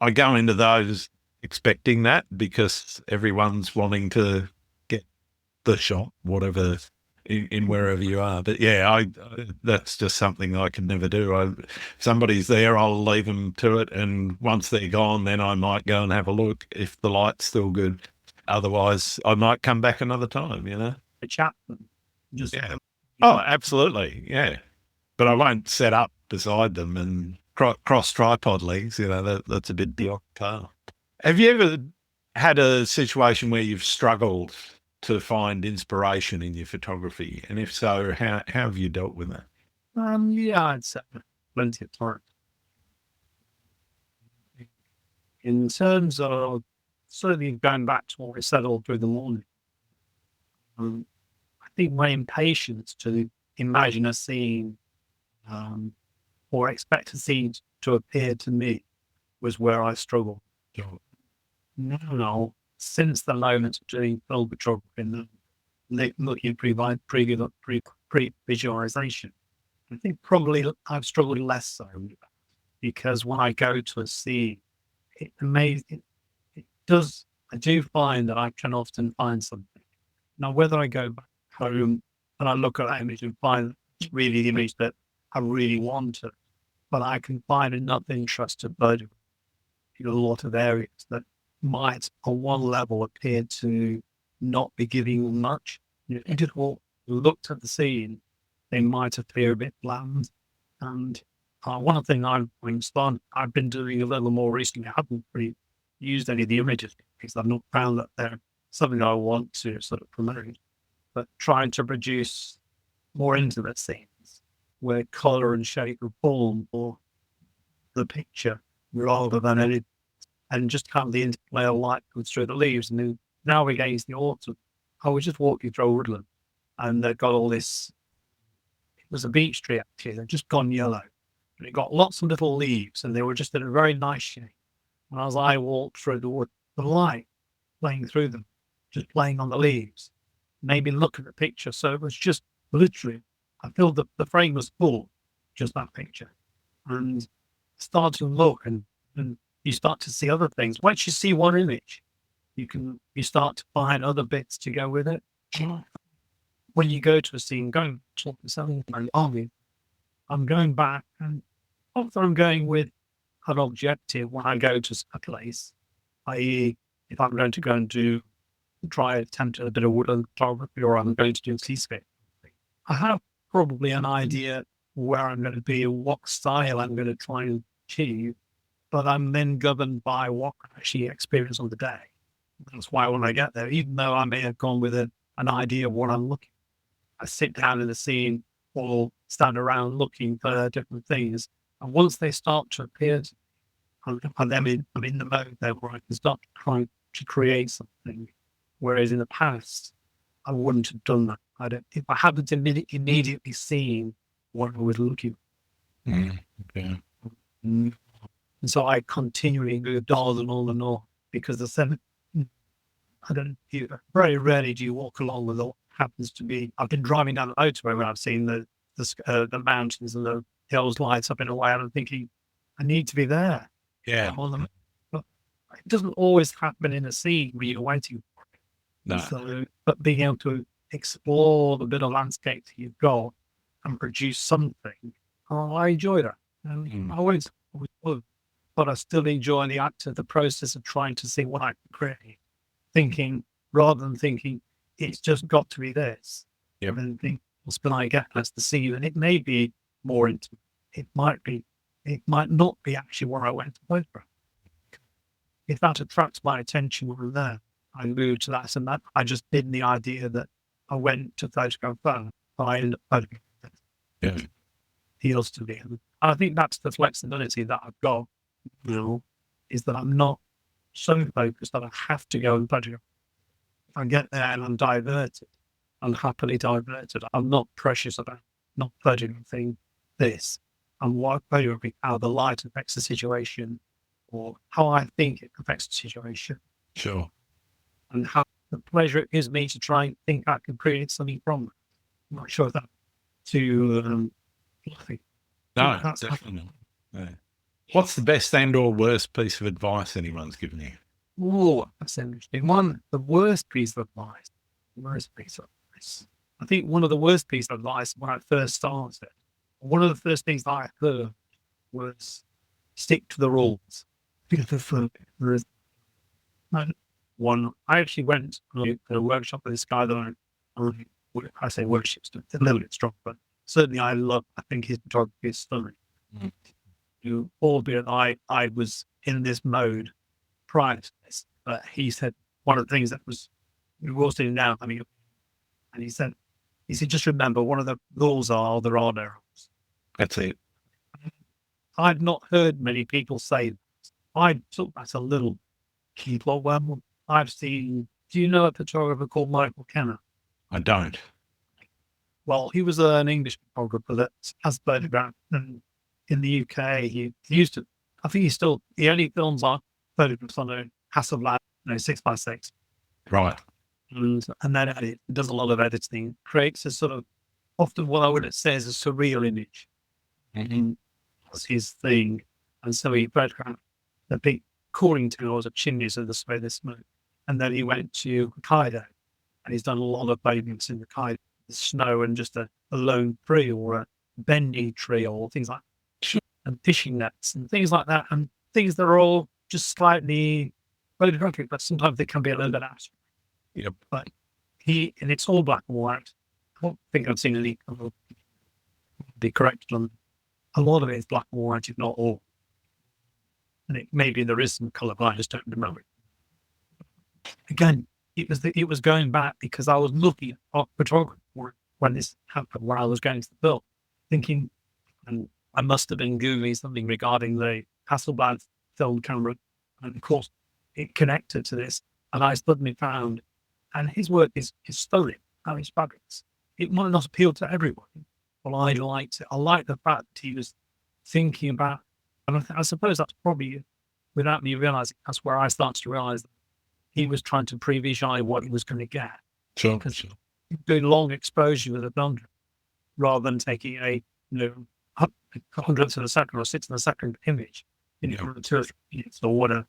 I go into those expecting that because everyone's wanting to get the shot, whatever, in wherever you are. But yeah, I that's just something I can never do. If somebody's there, I'll leave them to it, and once they're gone, then I might go and have a look if the light's still good. Otherwise, I might come back another time. A chat, just Oh, absolutely, yeah. But I won't set up beside them and cross tripod legs. That's a bit beyond par. Have you ever had a situation where you've struggled to find inspiration in your photography? And if so, how have you dealt with that? Yeah, I'd say plenty of times. In terms of certainly going back to what we said all through the morning, I think my impatience to imagine a scene or expect a scene to appear to me was where I struggled. No, since the moment of doing film photography and looking at pre-visualization, I think probably I've struggled less so because when I go to a scene, it does. I do find that I can often find something. Now, whether I go back home and I look at that image and find it's really the image that I really wanted, but I can find enough interest in a lot of areas that might, on one level, appear to not be giving much. If you just looked at the scene, they might appear a bit bland. And one thing I've been doing a little more recently, I haven't really used any of the images because I've not found that they're something I want to sort of promote, but trying to produce more intimate scenes where color and shape are form or the picture rather than any, and just kind of the interplay of light goes through the leaves. And then now we're getting to the autumn. I was just walking through woodland and they've got all this, it was a beech tree actually, they've just gone yellow. And it got lots of little leaves and they were just in a very nice shape. And as I walked through the wood, the light playing through them, just playing on the leaves, maybe look at the picture. So it was just literally, I feel that the frame was full, just that picture. And start to look and you start to see other things. Once you see one image, you start to find other bits to go with it. When you go to a scene, going to something like army, I'm going back and often I'm going with an objective when I go to a place, i.e. if I'm going to go and try attempt a bit of woodland photography or I'm going to do seascape. I have probably an idea where I'm going to be, what style I'm going to try and achieve, but I'm then governed by what I actually experience on the day. That's why when I get there, even though I may have gone with an idea of what I'm looking for, I sit down in the scene or stand around looking for different things. And once they start to appear, I'm in the mode there where I can start trying to create something. Whereas in the past, I wouldn't have done that. If I hadn't immediately seen what I was looking for. Yeah. And so I continually moved on and on and on because very rarely do you walk along with what happens to be. I've been driving down the motorway when I've seen the mountains and the hills lights up in a way, and I'm thinking, I need to be there. Yeah. But it doesn't always happen in a scene where you're waiting for it. No. So, but being able to explore the bit of landscape that you've got and produce something, I enjoy that. And I always would. But I still enjoy the process of trying to see what I can create. Rather than thinking it's just got to be this. Yep. And then think, what's can I get? That's the scene. And it may be more intimate. it might not be actually where I went to photograph. If that attracts my attention while I'm there, I move to that and that. I just did the idea that I went to photograph that, but I ended up photographing that. Yeah. Appeals to me. And I think that's the flexibility that I've got now, is that I'm not so focused that I have to go and photograph. If I get there and I'm diverted, I'm happily diverted. I'm not precious about not photographing this. I'm photographing how the light affects the situation, or how I think it affects the situation, Sure. and how the pleasure it gives me to try and think I can create something from it. I'm not sure if that's too fluffy. No, That's definitely not. Yeah. What's the best and or worst piece of advice anyone's given you? Oh, that's interesting. The worst piece of advice. I think one of the worst pieces of advice when I first started, one of the first things that I heard was stick to the rules. There is one. I actually went to a workshop with this guy that I say worship's a little bit strong, but certainly I think his photography is stunning. Albeit I was in this mode prior to this, but he said one of the things that we were all sitting down having a, and he said, just remember, one of the rules are there are no rules. That's it. I've not heard many people say that. I took that a little keyboard. Well, I've seen, do you know a photographer called Michael Kenner? I don't. Well, he was an English photographer that has photographed in the UK. He used to, I think he only films our photographs on a Hasselblad 6x6. Right. And then does a lot of editing, creates a sort of, often what I would say is a surreal image. And that's his thing. And so he photographed the big cooling towers of chimneys of the smoke. And then he went to Hokkaido, and he's done a lot of photographs in Hokkaido, the snow and just a lone tree or a bending tree or things like that. Sure. And fishing nets and things like that. And things that are all just slightly photographic, but sometimes they can be a little bit abstract. Yep. But and it's all black and white. I don't think I've seen any, be corrected on, a lot of it is black and white, if not all. And maybe there is some colour, but I just don't remember it. Again, it was going back because I was looking at photography when this happened, where I was going to the film, thinking, and I must have been Googling something regarding the Hasselblad film camera, and of course it connected to this, and I suddenly found, and his work is stunning, how he's fabulous. It might not appeal to everyone, but I liked it. I like the fact that he was thinking about, and I suppose that's probably, without me realizing, that's where I started to realize that he was trying to pre-visualize what he was going to get. Sure. Doing long exposure with a blunder, rather than taking a 100th of a second or 6th of a second image in 2 or 3 minutes or whatever,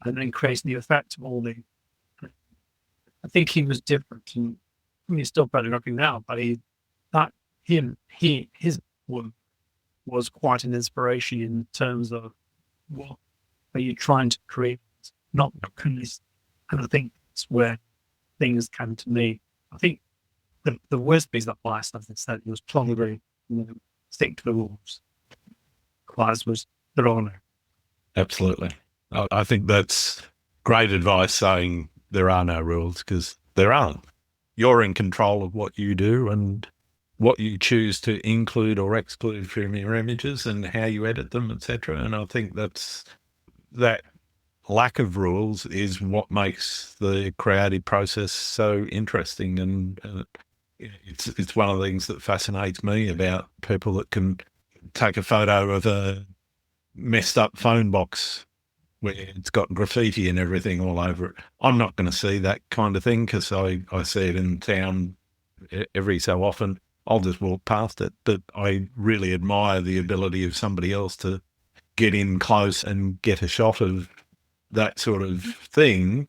and then creating the effect of all the. I think he was different, and he's still photographing now, but his work was quite an inspiration in terms of what are you trying to create, not this. And I think it's where things came to me. I think the worst piece of advice, as I said, was probably stick to the rules. Class was the honor. Absolutely. I think that's great advice, saying there are no rules, because there aren't. You're in control of what you do and what you choose to include or exclude from your images and how you edit them, etc. And I think that lack of rules is what makes the creative process so interesting. And it's one of the things that fascinates me about people that can take a photo of a messed up phone box where it's got graffiti and everything all over it. I'm not going to see that kind of thing because I see it in town every so often. I'll just walk past it. But I really admire the ability of somebody else to get in close and get a shot of that sort of thing,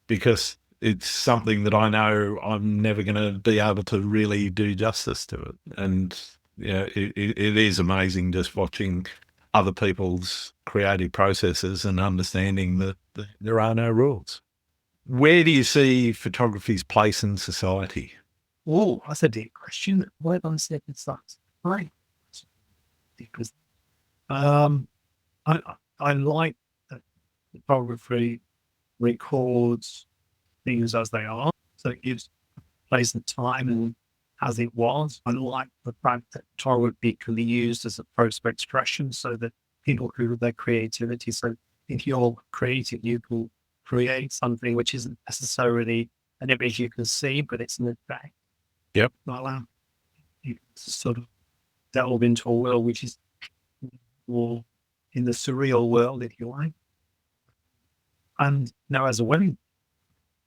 because it's something that I know I'm never going to be able to really do justice to it. And it is amazing just watching other people's creative processes and understanding that there are no rules. Where do you see photography's place in society? Oh, that's a deep question. What on second thoughts? Right. because I like that photography records things as they are, so it gives place and time and as it was. I like the fact that photography can be used as a process of expression, so that people prove their creativity. So if you're creative, you can create something which isn't necessarily an image you can see, but it's an effect. Yep. Like that. You sort of delve into a world which is more in the surreal world, if you like. And now, as a wedding,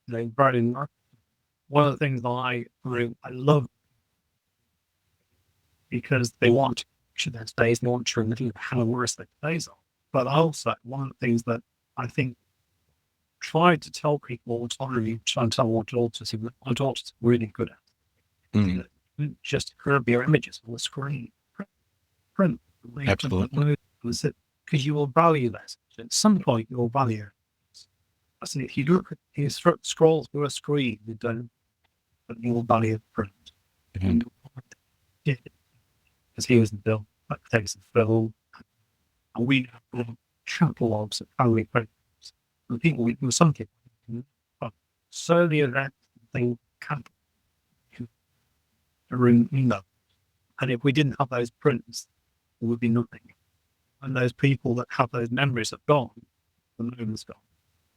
bride and groom, one of the things that I love, because they want to capture their days, they want to remember how worse their days are. But also, one of the things that I think try to tell people all the time, try to tell my daughter's really good at just grab your images on the screen, print. Absolutely. Because you will value that. At some point, you will value it. I said, if you scroll through a screen, you don't, but you will value the print. Because he was the bill, that takes the film, and we have catalogues of family photos. And people, with some people, but certainly that thing can't remember. And if we didn't have those prints, there would be nothing. And those people that have those memories are gone, the moment's gone.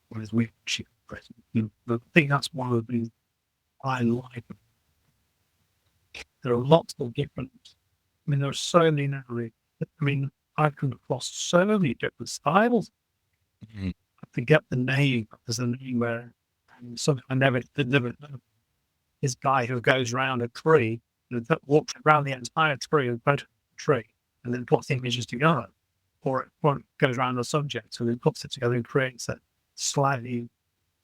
Whereas we keep present. I think that's one of the things I like. There are lots of different. I mean, there are so many now. I've come across so many different styles. I forget the name. There's a name where I never know. This guy who goes around a tree and walks around the entire tree and photos the tree and then puts images together. Or it goes around the subject and then puts it together and creates a slightly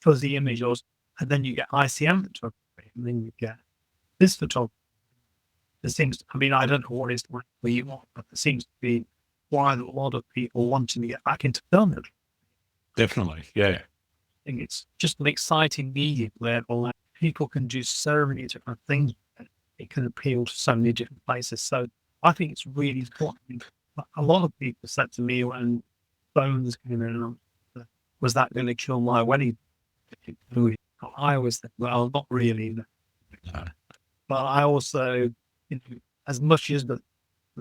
fuzzy image. And then you get ICM photography, and then you get this photography. There seems, I don't know what it's like where you are, but there seems to be quite a lot of people wanting to get back into filming. Definitely, yeah. I think it's just an exciting medium where people can do so many different things. It can appeal to so many different places. So I think it's really important. A lot of people said to me when phones came in, was that going to kill my wedding? I always think, well, not really. No. But I also, as much as the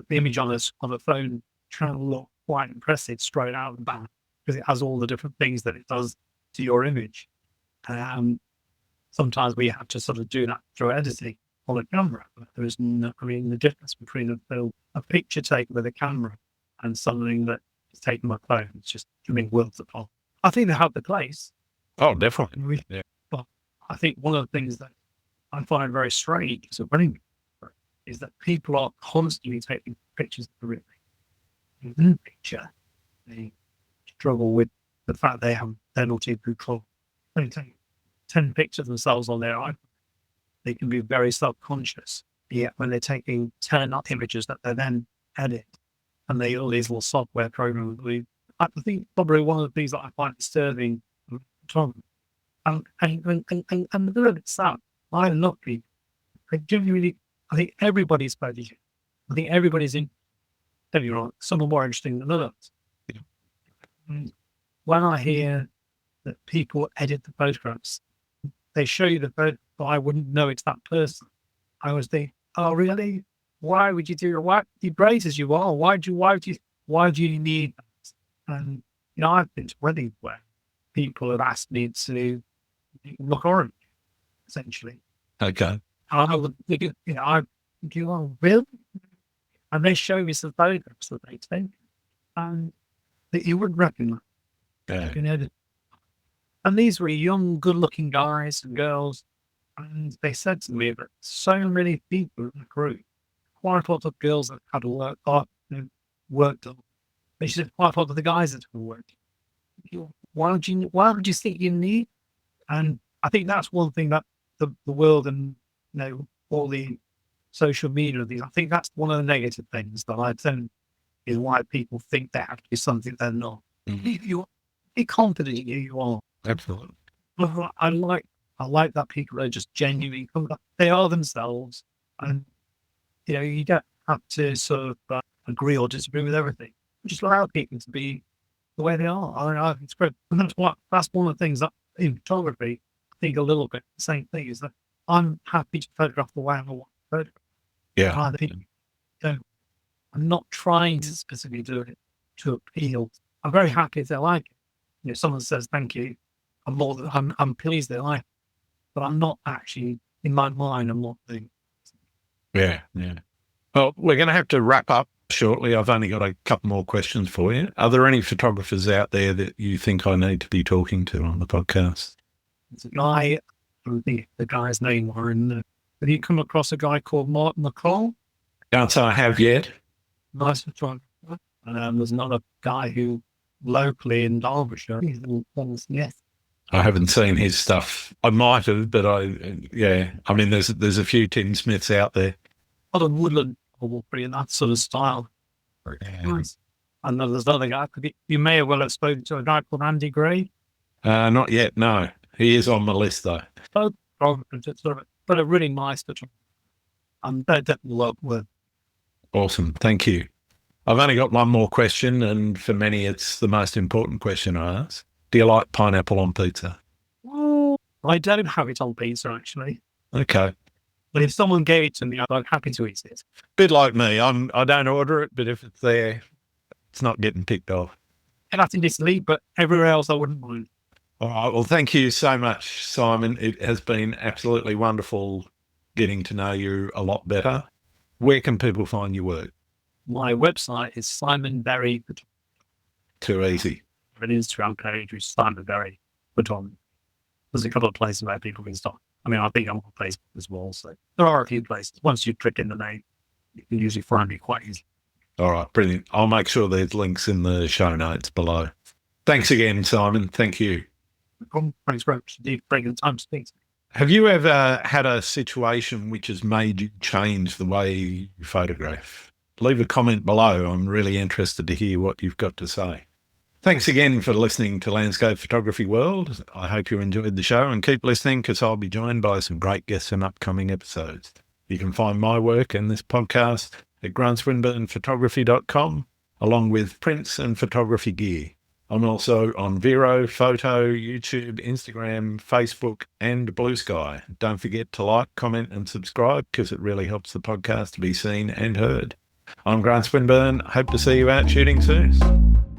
image on a phone can look quite impressive straight out of the back, because it has all the different things that it does to your image. Sometimes we have to sort of do that through editing on a camera. But there is the difference between a picture taken with a camera and something that is taken by phone. It's just worlds apart. I think they have the place. Oh, definitely. Yeah. But I think one of the things that I find very strange as a wedding is that people are constantly taking pictures of the picture. They struggle with the fact they have they're not in control. They take 10 pictures of themselves on their iPhone. They can be very self-conscious. Yet when they're taking 10 images that they then edit, and they all these little software programs. I think probably one of the things that I find disturbing, and the little bit sad. I love people. I think everybody's photogen. I think everybody's in. Don't be wrong. Some are more interesting than others. When I hear that people edit the photographs, they show you the photo, but I wouldn't know it's that person. I always think, oh really? Why would you do it? Why you great as you are? Why do you need that? And I've been to weddings where people have asked me to look orange, essentially. Okay. I would, I do, oh, really? And they show me some photographs that they take, and that you wouldn't recognize. Yeah. And these were young, good-looking guys and girls, and they said to me that so many people in the group, quite a lot of girls that had worked on. They said quite a lot of the guys that had worked. Why would you think you need? And I think that's one thing that the world and all the social media, I think that's one of the negative things that I think is why people think they have to be something they're not. You be confident in who you are. Absolutely. I like that people are just genuinely, they are themselves, and you don't have to sort of agree or disagree with everything. Just allow people to be the way they are. It's great. And that's one of the things that in photography, I think a little bit the same thing is that I'm happy to photograph the way I want to photograph. Yeah. I think, I'm not trying to specifically do it to appeal. I'm very happy if they like it. If someone says thank you, I'm pleased they like it. But I'm not actually, in my mind, I'm not doing. Yeah. Well, we're going to have to wrap up shortly. I've only got a couple more questions for you. Are there any photographers out there that you think I need to be talking to on the podcast? There's a guy, the guy's name, have you come across a guy called Martin McCall? Can't say I have yet. Nice photographer. And there's another guy who locally in Derbyshire, he's in Smith. I haven't seen his stuff. I might have, but I mean, there's a few Tim Smiths out there. A lot of woodland photography in that sort of style. Yeah. Nice. And then there's another guy, you may well have spoken to a guy called Andy Gray. Not yet, no. He is on my list, though. Both photographers, but a really nice photographer. And they're definitely well worth. Awesome. Thank you. I've only got one more question, and for many, it's the most important question I ask. Do you like pineapple on pizza? Well, I don't have it on pizza, actually. Okay. But if someone gave it to me, I'd be happy to eat it. Bit like me. I don't order it, but if it's there, it's not getting picked off. And that's in Italy, but everywhere else I wouldn't mind. All right. Well, thank you so much, Simon. It has been absolutely wonderful getting to know you a lot better. Where can people find your work? My website is Simon Berry. Too easy. An Instagram page, which is Simon Berry Photography. There's a couple of places where people can start. I mean, I think I'm on Facebook as well. So there are a few places. Once you click in the name, you can usually find me quite easily. All right. Brilliant. I'll make sure there's links in the show notes below. Thanks again, Simon. Thank you. Thanks very much indeed for taking the time to speak to me. Have you ever had a situation which has made you change the way you photograph? Leave a comment below. I'm really interested to hear what you've got to say. Thanks again for listening to Landscape Photography World. I hope you enjoyed the show, and keep listening because I'll be joined by some great guests in upcoming episodes. You can find my work and this podcast at grantswinburnphotography.com, along with prints and photography gear. I'm also on Vero, Photo, YouTube, Instagram, Facebook, and Blue Sky. Don't forget to like, comment, and subscribe because it really helps the podcast to be seen and heard. I'm Grant Swinburne. Hope to see you out shooting soon.